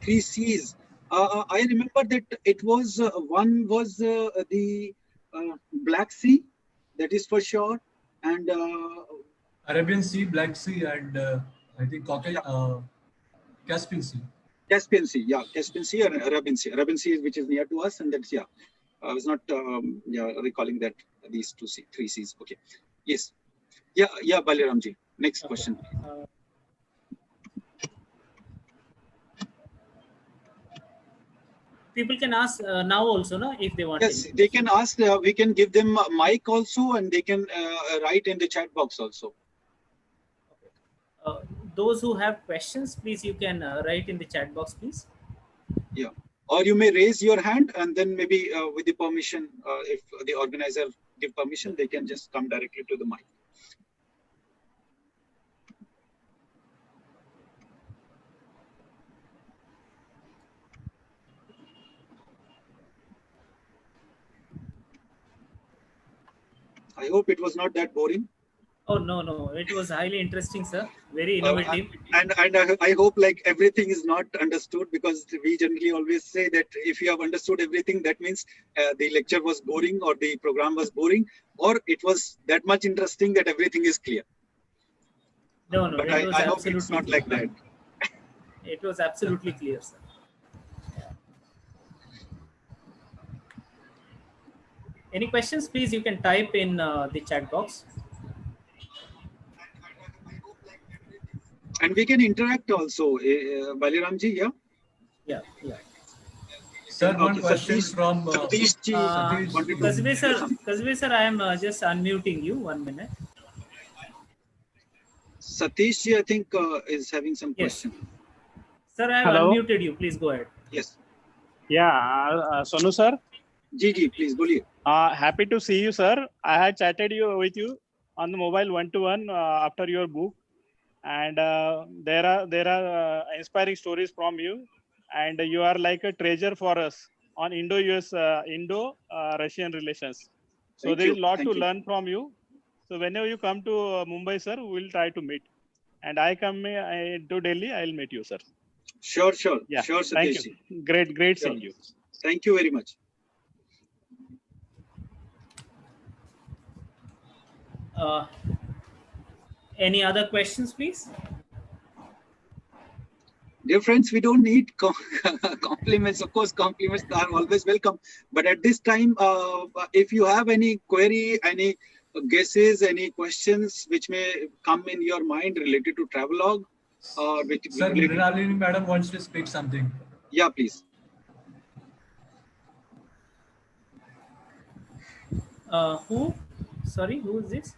Three C's. I remember that it was one was the Black Sea, that is for sure, and Arabian Sea, Black Sea, and I think Caspian Sea. Caspian Sea, yeah, Caspian Sea and Arabian Sea. Arabian Sea, which is near to us, and that's, yeah. I was not recalling that these three C's. Okay, yes, yeah, Baliramji. Next question. People can ask now also, no, if they want. Yes, they can ask. We can give them a mic also, and they can write in the chat box also. Those who have questions, please you can write in the chat box, please. Yeah. Or you may raise your hand, and then maybe with the permission, if the organizer give permission, they can just come directly to the mic. I hope it was not that boring. Oh, no, it was highly interesting, sir. Very innovative. And I hope like everything is not understood, because we generally always say that if you have understood everything, that means the lecture was boring, or the program was boring, or it was that much interesting that everything is clear. No, But it was I hope absolutely it's not clear. like that. It was absolutely clear, sir. Any questions, please you can type in the chat box. And we can interact also, Baliramji, yeah? Yeah. Sir, one Okay, question from Satish ji wanted to Kazve say something. sir, I am just unmuting you. 1 minute. Satish ji, I think, is having some Yes. question. Sir, I have Hello. unmuted you. Please go ahead. Yes. Yeah, Sonu sir. Ji, please, boliye. Happy to see you, sir. I had chatted with you on the mobile one-to-one after your book, and there are inspiring stories from you, and you are like a treasure for us on Indo-Russian relations. So Thank there is you. a lot Thank to you. learn from you. So whenever you come to Mumbai, sir, we will try to meet. And I come to Delhi, I will meet you, sir. Sure, Yeah. sure, Thank Satish ji. you. Great Sure. seeing you. Thank you very much. Any other questions, please? Dear friends, we don't need compliments. Of course, compliments are always welcome. But at this time, if you have any query, any guesses, any questions which may come in your mind related to Travelogue, or Sir, related, Mrinalini madam wants to speak something. yeah, please. Who? Sorry, who is this?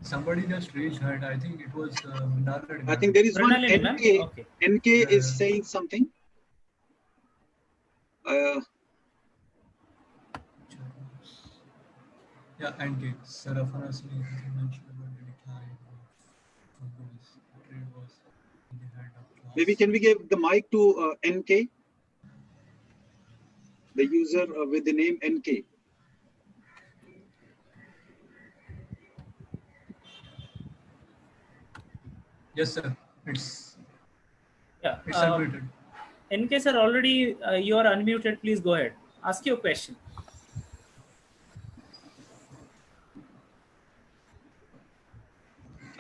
Somebody just raised hand. I think it was Mrinalini. I think there is one Mrinalini, ma'am? NK. Okay. NK is saying something. Yeah, and Sarafana mentioned about the decline of Mongols. Trade was in the hand of class. Maybe can we give the mic to NK, the user with the name NK? Yes, sir. It's Yeah. unmuted. In case sir, already you are unmuted, please go ahead. Ask your question.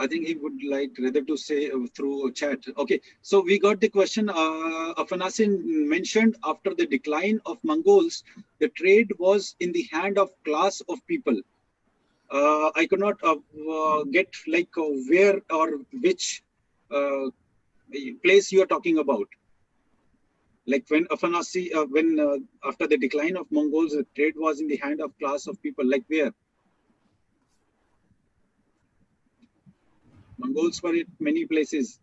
I think he would like rather to say through chat. Okay, so we got the question. Afanasin mentioned after the decline of Mongols, the trade was in the hand of class of people. I could not get like where or which place you are talking about. Like when Afanasi, after the decline of Mongols, the trade was in the hand of class of people. Like where? Mongols were in many places.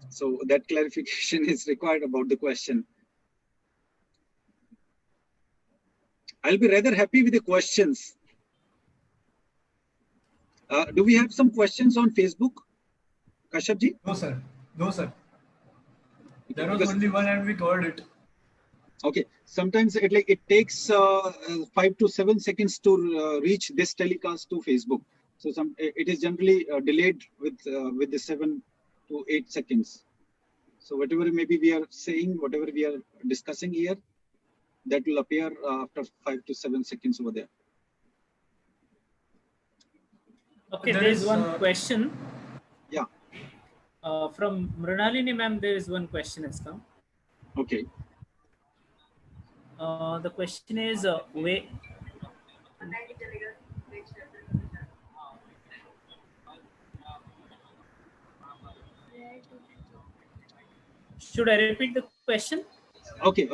So that clarification is required about the question. I'll be rather happy with the questions. Do we have some questions on Facebook, Kashyapji? No, sir. No, sir. There was Because, only one and we covered it. okay, sometimes it takes 5 to 7 seconds to reach this telecast to Facebook. So it is generally delayed with the 7 to 8 seconds. So whatever maybe we are saying, whatever we are discussing here, that will appear after 5 to 7 seconds over there. Okay, there is one question. Yeah. From Mrinalini ma'am, there is one question has come. Okay. The question is, should I repeat the question? Okay.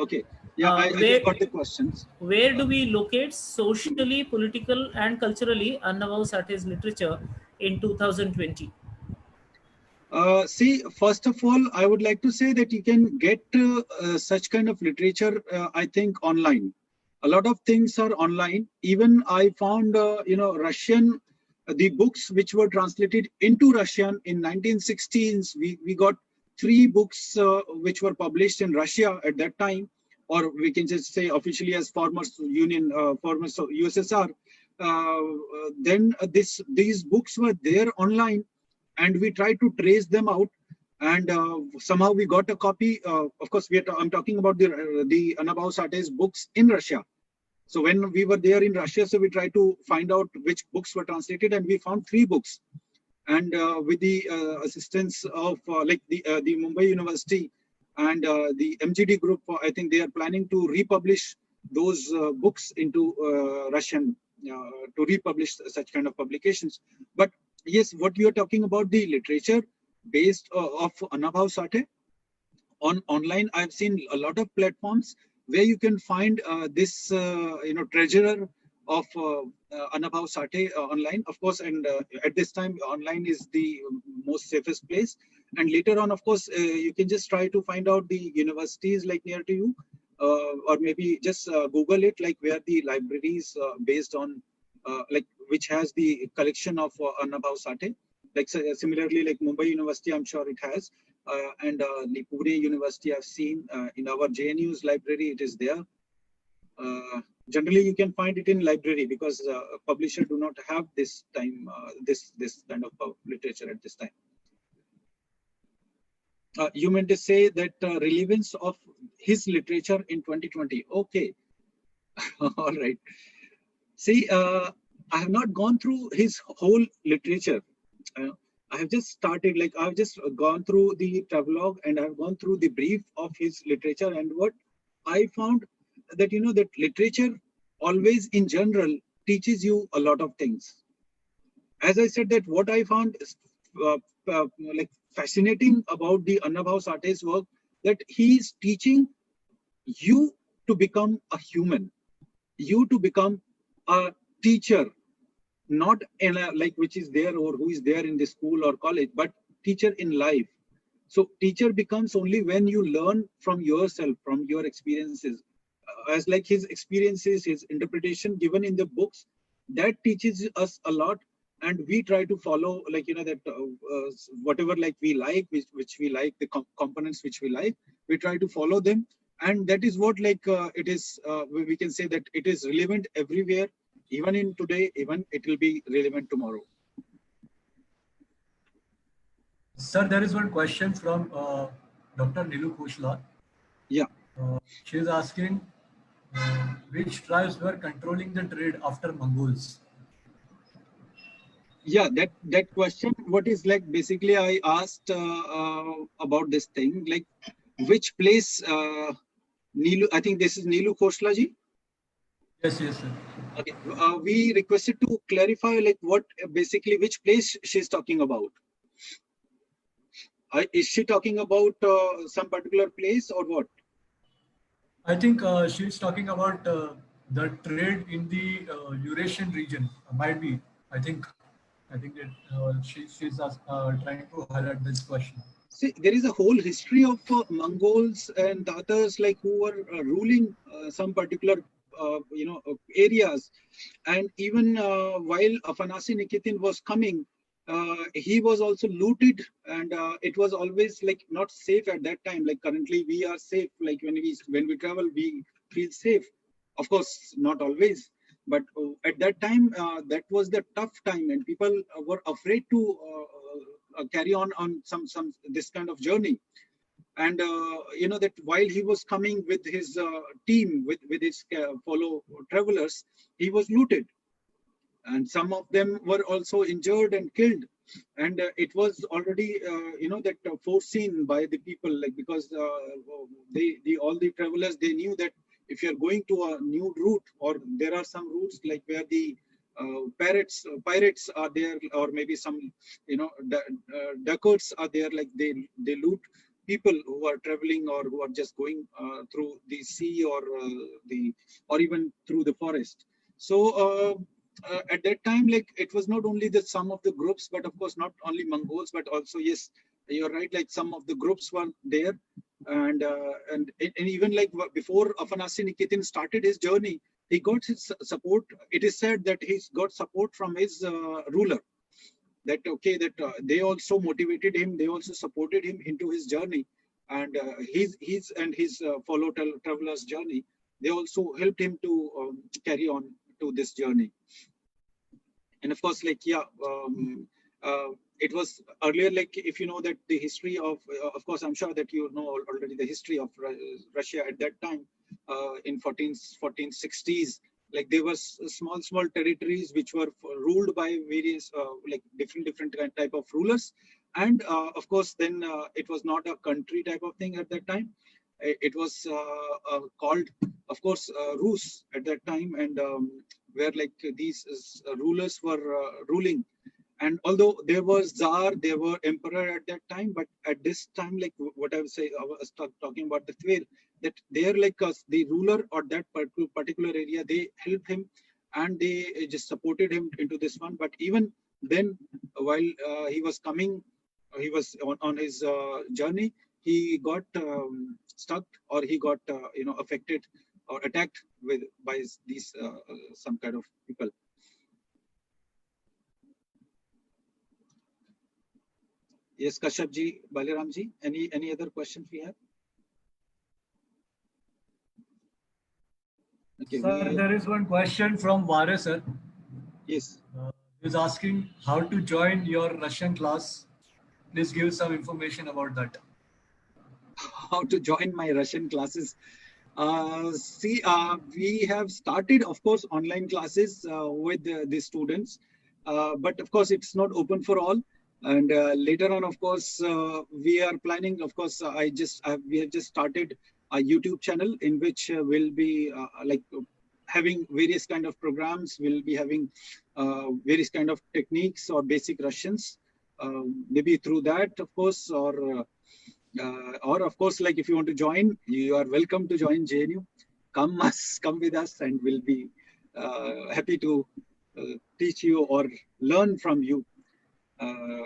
Yeah, I just got the questions. Where do we locate socially, political, and culturally Annabhau Sathe's literature in 2020? See, first of all, I would like to say that you can get such kind of literature, I think, online. A lot of things are online. Even I found, Russian, the books which were translated into Russian in 1916s. We got 3 books which were published in Russia at that time, or we can just say officially as former USSR. Then these books were there online, and we tried to trace them out, and somehow we got a copy. Of course, I'm talking about the Annabhau Sathe's books in Russia. So when we were there in Russia, so we tried to find out which books were translated, and we found 3 books. And with the assistance of the Mumbai University and the MGD group, I think they are planning to republish those books into Russian, to republish such kind of publications. But yes, what you are talking about, the literature based of Annabhau Sathe on online, I've seen a lot of platforms where you can find this treasurer of Annabhau Sathe online, of course. And at this time, online is the most safest place. And later on, of course, you can just try to find out the universities like near to you, or maybe just Google it, like where the libraries based on which has the collection of Annabhau Sathe. Like similarly, like Mumbai University, I'm sure it has, and the Pune University I've seen in our JNU's library, it is there. Generally, you can find it in library because publisher do not have this time this kind of literature at this time. You meant to say that relevance of his literature in 2020. Okay, all right. See, I have not gone through his whole literature. I have just started, like I've just gone through the travelogue, and I've gone through the brief of his literature. And what I found that, that literature always in general teaches you a lot of things. As I said, that what I found is, like fascinating about the Annabhau Sathe's work, that he is teaching you to become a human, you to become a teacher, not in a, like which is there or who is there in the school or college, but teacher in life. So teacher becomes only when you learn from yourself, from your experiences. As like his experiences, his interpretation given in the books, that teaches us a lot. And we try to follow, like, that whatever like we like, which we like, the components which we like, we try to follow them. And that is what, like, it is, we can say that it is relevant everywhere, even in today, even it will be relevant tomorrow. Sir, there is one question from Dr. Nilu Kushla. Yeah. She is asking, which tribes were controlling the trade after Mongols? Yeah, that question, what is like, basically I asked about this thing, like which place, Nilu, I think this is Nilu Khosla ji. Yes, yes, sir. Okay, we requested to clarify, like what basically which place she's talking about. Is she talking about some particular place or what? I think she's talking about the trade in the Eurasian region. Might be. I think that she's trying to highlight this question. See, there is a whole history of Mongols and Tatars, like who were ruling some particular areas. And even while Afanasy Nikitin was coming, he was also looted, and it was always like not safe at that time. Like currently we are safe, like when we travel, we feel safe. Of course, not always, but at that time, that was the tough time, and people were afraid to carry on some this kind of journey. And that while he was coming with his team, with his fellow travelers, he was looted, and some of them were also injured and killed. And it was already that foreseen by the people, like, because all the travelers, they knew that if you're going to a new route, or there are some routes like where the pirates are there, or maybe some dacoits are there, like they loot people who are traveling or who are just going through the sea or even through the forest. So at that time, like it was not only the some of the groups, but of course not only Mongols, but also, yes, you're right, like some of the groups were there, and even like before Afanasi Niketin started his journey, he got his support. It is said that he's got support from his ruler. That okay, that they also motivated him, they also supported him into his journey, and his follow travelers journey. They also helped him to carry on to this journey. And of course, like it was earlier, like if you know that the history of course, I'm sure that you know already the history of Russia at that time, in 1460s. Like there was small territories which were ruled by various like different type of rulers, and of course then it was not a country type of thing at that time. It was called, of course, Rus at that time, and where like these rulers were ruling. And although there was Tsar, there were emperor at that time, but at this time, like what I was talking about the Tver, that they're like the ruler or that particular area, they helped him and they just supported him into this one. But even then, while he was coming, he was on his journey, he got stuck, or he got affected or attacked by these some kind of people. Yes, Kashyap ji, Baliram ji, any other questions we have? Okay, Sir, there is one question from Vare, sir. Yes. He's asking how to join your Russian class. Please give some information about that. How to join my Russian classes? See, we have started, of course, online classes with the students, but of course, it's not open for all. And later on, of course, we are planning. Of course, we have just started a YouTube channel in which we'll be like having various kind of programs. We'll be having various kind of techniques or basic Russians, maybe through that, of course, or of course, like if you want to join, you are welcome to join JNU. Come with us, and we'll be happy to teach you or learn from you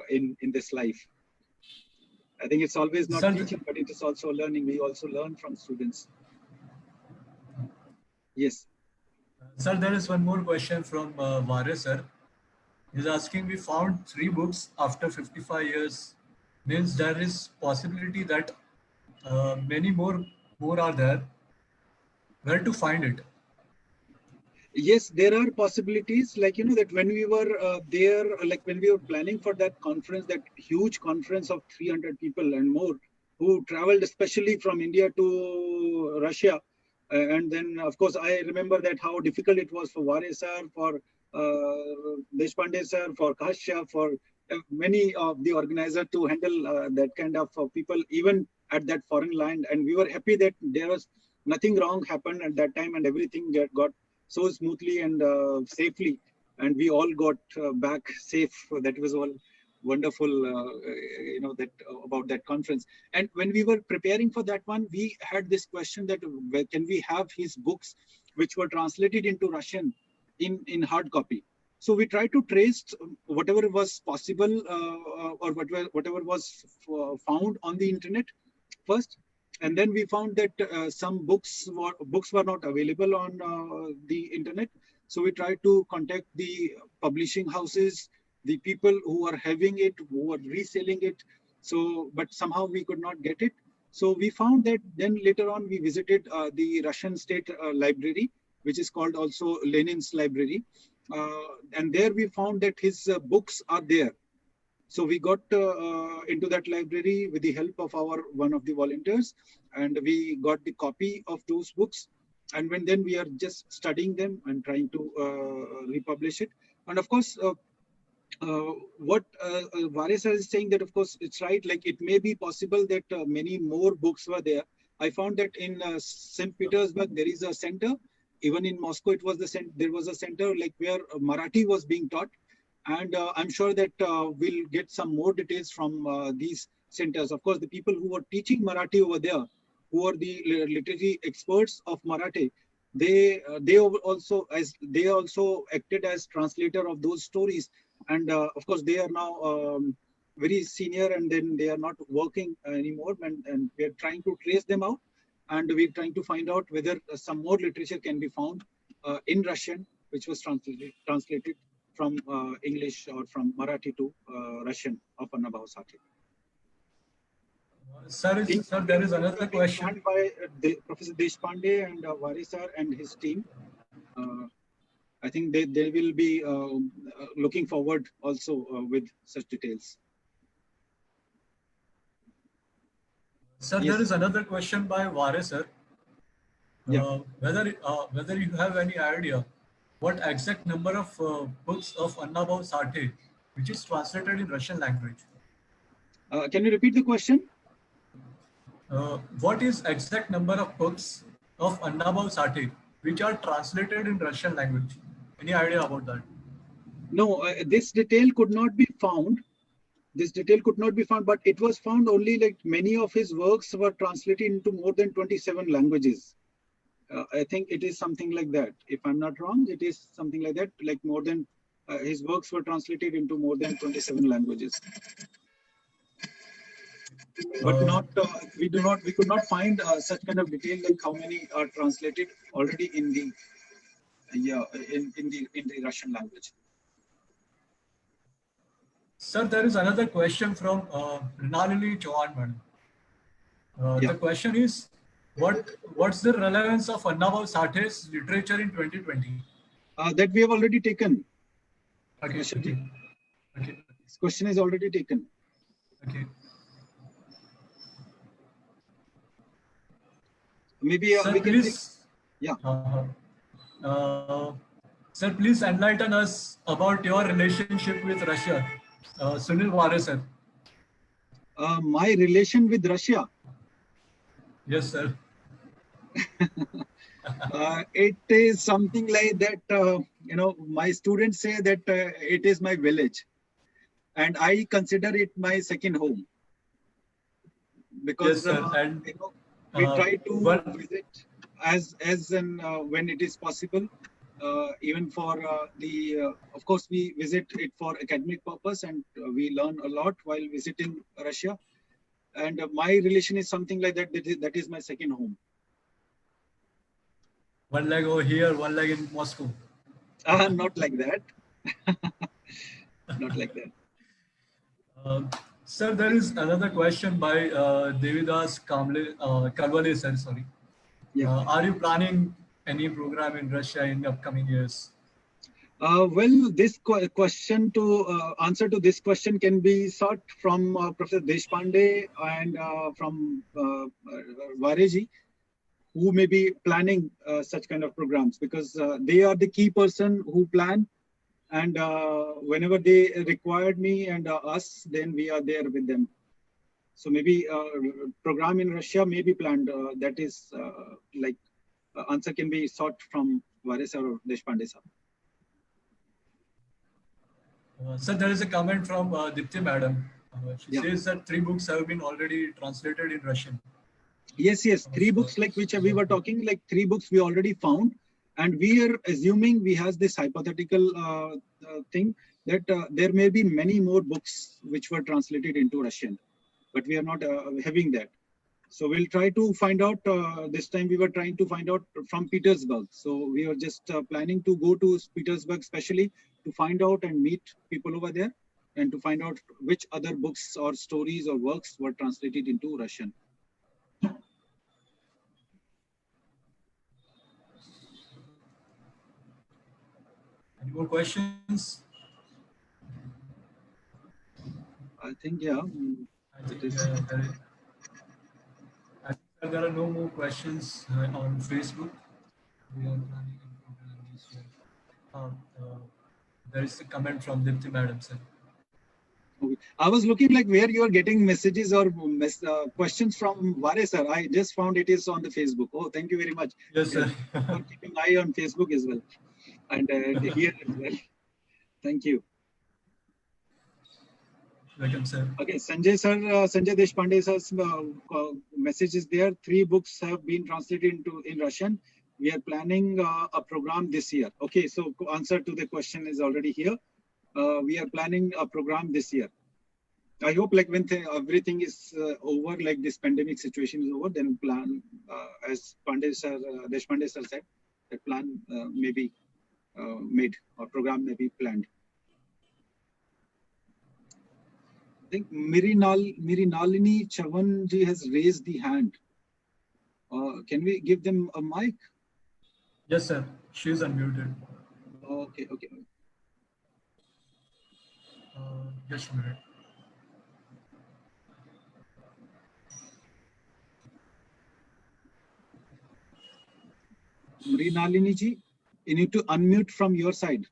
in this life. I think it's always not teaching, but it is also learning. We also learn from students. Yes. Sir, there is one more question from Vare, sir. He's asking, we found 3 books after 55 years. Means there is possibility that many more are there. Where to find it? Yes, there are possibilities. Like, that when we were there, like when we were planning for that conference, that huge conference of 300 people and more who traveled especially from India to Russia. And then, of course, I remember that how difficult it was for Vare sir, for Deshpande sir, for Kashya, for many of the organizers to handle that kind of people, even at that foreign land. And we were happy that there was nothing wrong happened at that time, and everything got so smoothly and safely, and we all got back safe. That was all wonderful, that about that conference. And when we were preparing for that one, we had this question that can we have his books which were translated into Russian in hard copy. So we tried to trace whatever was possible or whatever was found on the internet first. And then we found that some books were not available on the internet. So we tried to contact the publishing houses, the people who are having it, who are reselling it. So, but somehow we could not get it. So we found that then later on we visited the Russian State Library, which is called also Lenin's Library. And there we found that his books are there. So we got into that library with the help of one of the volunteers, and we got the copy of those books. And then we are just studying them and trying to republish it. And of course, what Vare sir is saying, that of course it's right. Like it may be possible that many more books were there. I found that in St. Petersburg there is a center. Even in Moscow, there was a center like where Marathi was being taught. And I'm sure that we'll get some more details from these centers. Of course, the people who were teaching Marathi over there, who are the literary experts of Marathi, they also acted as translator of those stories, and of course they are now very senior, and then they are not working anymore, and we are trying to trace them out, and we're trying to find out whether some more literature can be found in Russian, which was translated from English or from Marathi to Russian of Anna Bhau Sathe. Sir, there is another question by Professor Deshpande and Wari sir and his team. I think they will be looking forward also with such details. Sir, Yes. there is another question by Vare sir. Yeah. Whether you have any idea what exact number of books of Anna Bhau Sathe which is translated in Russian language? Can you repeat the question? What is exact number of books of Anna Bhau Sathe which are translated in Russian language? Any idea about that? No, this detail could not be found. This detail could not be found, but it was found only like many of his works were translated into more than 27 languages. I think it is something like that. If I'm not wrong, it is something like that. Like more than his works were translated into more than 27 languages. But we could not find such kind of detail like how many are translated already in the in the Russian language. Sir, there is another question from Rinalini Chauhan madam. The question is, what's the relevance of Anna Bhau Sathe's literature in 2020? That we have already taken. Okay. This question is already taken. Okay. Maybe Sir, we can please. Yeah. Sir, please enlighten us about your relationship with Russia. Sunil Vare sir. My relation with Russia. Yes, sir. It is something like that. My students say that it is my village, and I consider it my second home, because Yes, sir. we try to visit as and when it is possible. Even for of course, we visit it for academic purpose, and we learn a lot while visiting Russia. And my relation is something like that. That is my second home. One leg over here, one leg in Moscow. Not like that. Not like that. Sir, there is another question by Devidas Kalwale sir. Sorry. Yeah. Are you planning any program in Russia in the upcoming years? Well, this question answer to this question can be sought from Professor Deshpande and from Vareji, who may be planning such kind of programs, because they are the key person who plan, and whenever they required me and us, then we are there with them. So maybe program in Russia may be planned. That is answer can be sought from Vareji or Deshpande sir. Sir, there is a comment from Dipti madam. She says that 3 books have been already translated in Russian. Yes. 3 books like which we were talking, like 3 books we already found, and we are assuming, we have this hypothetical thing that there may be many more books which were translated into Russian, but we are not having that. So we'll try to find out. This time we were trying to find out from Petersburg. So we are just planning to go to Petersburg specially to find out and meet people over there, and to find out which other books or stories or works were translated into Russian. Any more questions? I think, yeah. I think there are no more questions on Facebook. We are planning a program this year. There is a comment from Dipti madam, sir. Okay. I was looking like where you are getting messages or questions from Vare sir. I just found it is on the Facebook. Oh, thank you very much. Yes, sir. For keeping eye on Facebook as well, and here as well. Thank you. Welcome, sir. Okay, Sanjay Deshpande sir's message is there. 3 books have been translated in Russian. We are planning a program this year. Okay, so answer to the question is already here. We are planning a program this year. I hope like when everything is over, like this pandemic situation is over, then plan, as Deshpande sir said, the plan may be made or program may be planned. I think Mirinalini Chavanji has raised the hand. Can we give them a mic? Yes, sir. She is unmuted. Okay. Just a minute. Mirinalini ji, you need to unmute from your side.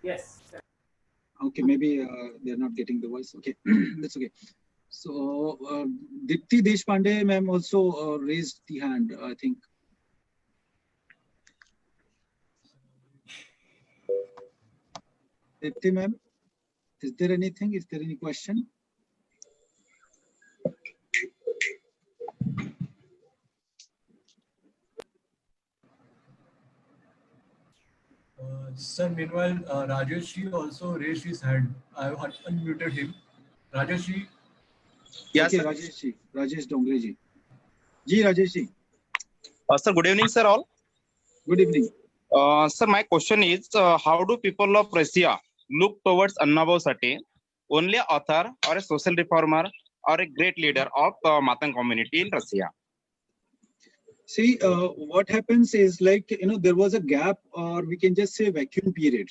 Yes. Okay, maybe they're not getting the voice. Okay, that's okay. So Dipti Deshpande ma'am also raised the hand, I think. Dipti ma'am, is there anything? Is there any question? Sir, meanwhile, Rajesh ji also raised his hand. I have unmuted him. Rajesh ji. Yes, okay, sir. Rajesh Dongre ji. Ji, Rajesh ji. Sir, good evening, sir, all. Good evening. Sir, my question is, how do people of Russia look towards Bhau Sathe, only an author or a social reformer or a great leader of Matan community in Russia? See, what happens is like, there was a gap, or we can just say vacuum period.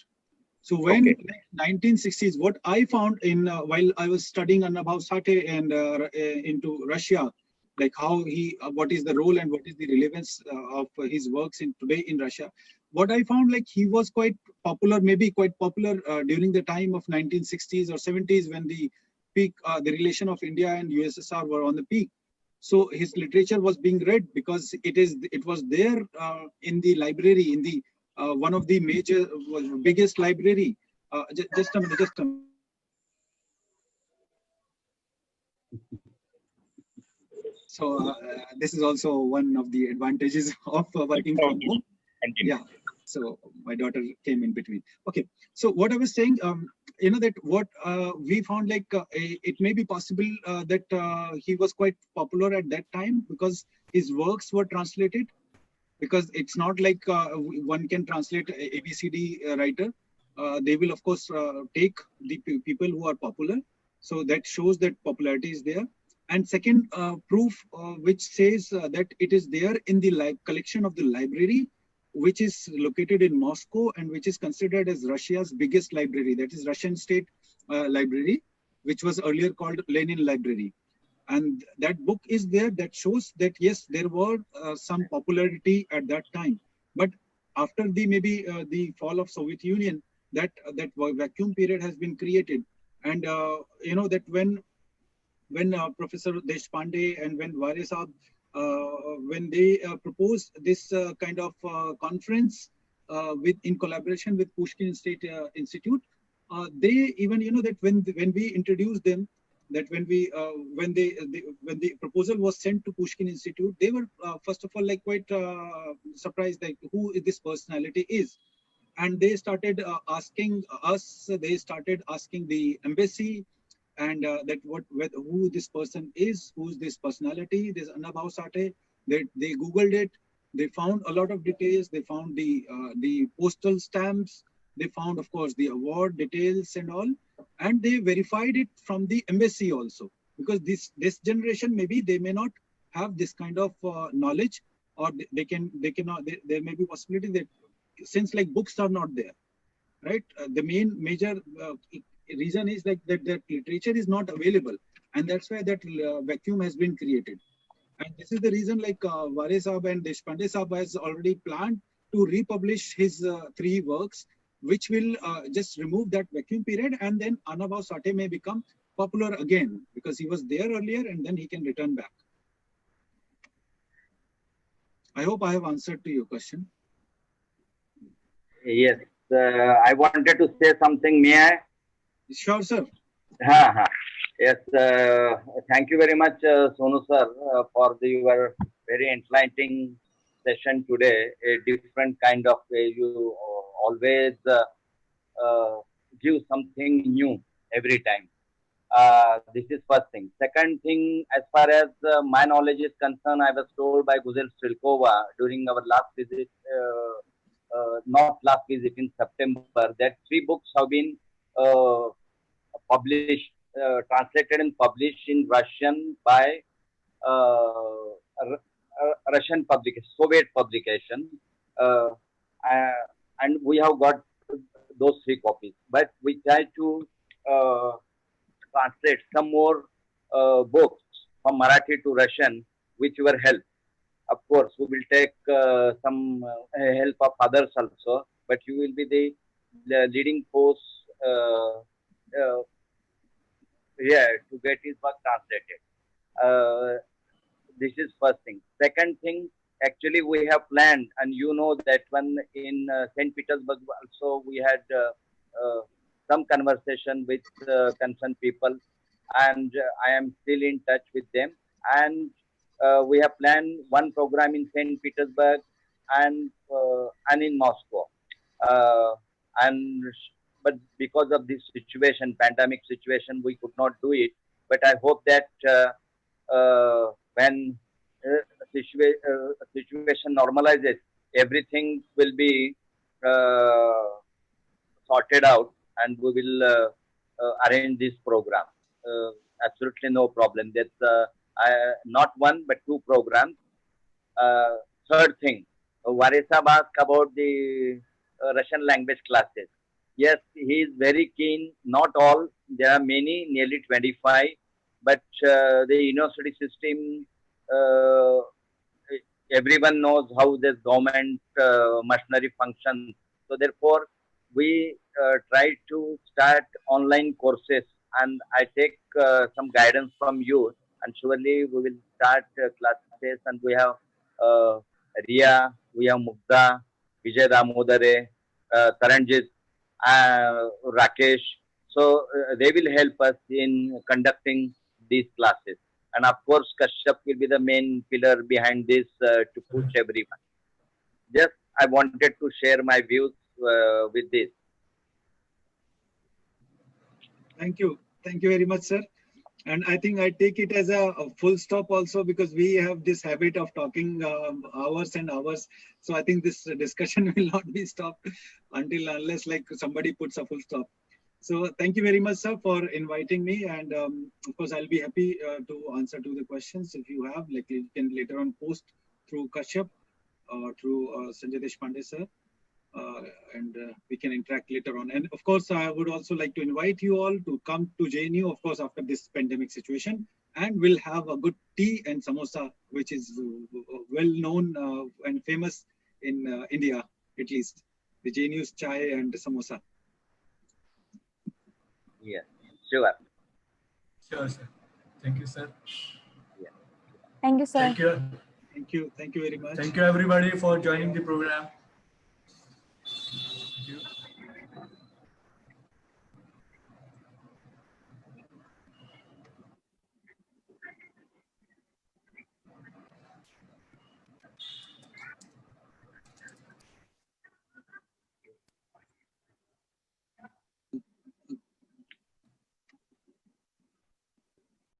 So when 1960s, what I found in while I was studying Bhau Sathe and into Russia, like how what is the role and what is the relevance of his works today in Russia. What I found, like he was quite popular, maybe quite popular during the time of 1960s or 70s when the peak, the relation of India and USSR were on the peak. So his literature was being read because it was there in the library, in the one of the biggest library. Just a minute. So this is also one of the advantages of working from home. Yeah. So my daughter came in between. Okay. So what I was saying, that what we found, like it may be possible that he was quite popular at that time because his works were translated. Because it's not like one can translate a ABCD writer. They will of course take the people who are popular. So that shows that popularity is there. And second proof which says that it is there in the collection of the library, which is located in Moscow and which is considered as Russia's biggest library. That is Russian State Library, which was earlier called Lenin Library. And that book is there that shows that yes, there were some popularity at that time. But after the fall of Soviet Union, that vacuum period has been created. And that when Professor Deshpande and when Vare Saab, when they proposed this kind of conference in collaboration with Pushkin State Institute, they even that when we introduced them, that when the proposal was sent to Pushkin Institute, they were first of all like quite surprised, like who this personality is, and they started asking us. They started asking the embassy, and who this person is, who's this personality, this Bhau Sathe. They Googled it. They found a lot of details. They found the postal stamps. They found, of course, the award details and all, and they verified it from the embassy also. Because this generation, maybe they may not have this kind of knowledge, or they cannot. There may be possibility that since like books are not there, right? The major reason is like that literature is not available, and that's why that vacuum has been created. And this is the reason like Vare Saab and Deshpande Saab has already planned to republish his 3 works, which will just remove that vacuum period, and then Bhau Sathe may become popular again because he was there earlier and then he can return back. I hope I have answered to your question. Yes, I wanted to say something. May I? Sure, sir. Yes, thank you very much, Sonu sir, for your very enlightening session today. A different kind of way. You always give something new every time. This is first thing. Second thing, as far as my knowledge is concerned, I was told by Guzel Strilkova during our last visit, not last visit in September, that 3 books have been published, translated and published in Russian by Russian publication, Soviet publication, and we have got those 3 copies. But we try to translate some more books from Marathi to Russian, with your help. Of course, we will take some help of others also, but you will be the leading force to get his work translated. This is first thing. Second thing, actually we have planned, and you know that when in St. Petersburg also we had some conversation with concerned people, and I am still in touch with them. And we have planned one program in St. Petersburg and in Moscow. But because of this situation, pandemic situation, we could not do it. But I hope that when situation normalizes, everything will be sorted out, and we will arrange this program. Absolutely no problem. That's not one but 2 programs. Third thing, Varesab asked about the Russian language classes. Yes, he is very keen. Not all. There are many, nearly 25. But the university system, everyone knows how this government machinery functions. So therefore, we try to start online courses, and I take some guidance from you. And surely we will start classes, and we have Ria, we have Mugda, Vijay Damodare, Taranjit, Rakesh. So they will help us in conducting these classes. And of course, Kashyap will be the main pillar behind this to push everyone. Just I wanted to share my views with this. Thank you. Thank you very much, sir. And I think I take it as a full stop also, because we have this habit of talking hours and hours. So I think this discussion will not be stopped unless like somebody puts a full stop. So thank you very much, sir, for inviting me. And of course, I'll be happy to answer to the questions if you have. Like you can later on post through Kashyap or through Sanjay Deshpande, sir. And we can interact later on. And of course, I would also like to invite you all to come to JNU, of course, after this pandemic situation, and we'll have a good tea and samosa, which is well known and famous in India, at least. The JNU's chai and samosa. Yes, sure. Sure, sir. Thank you, sir. Thank you, sir. Thank you. Thank you. Thank you very much. Thank you, everybody, for joining the program.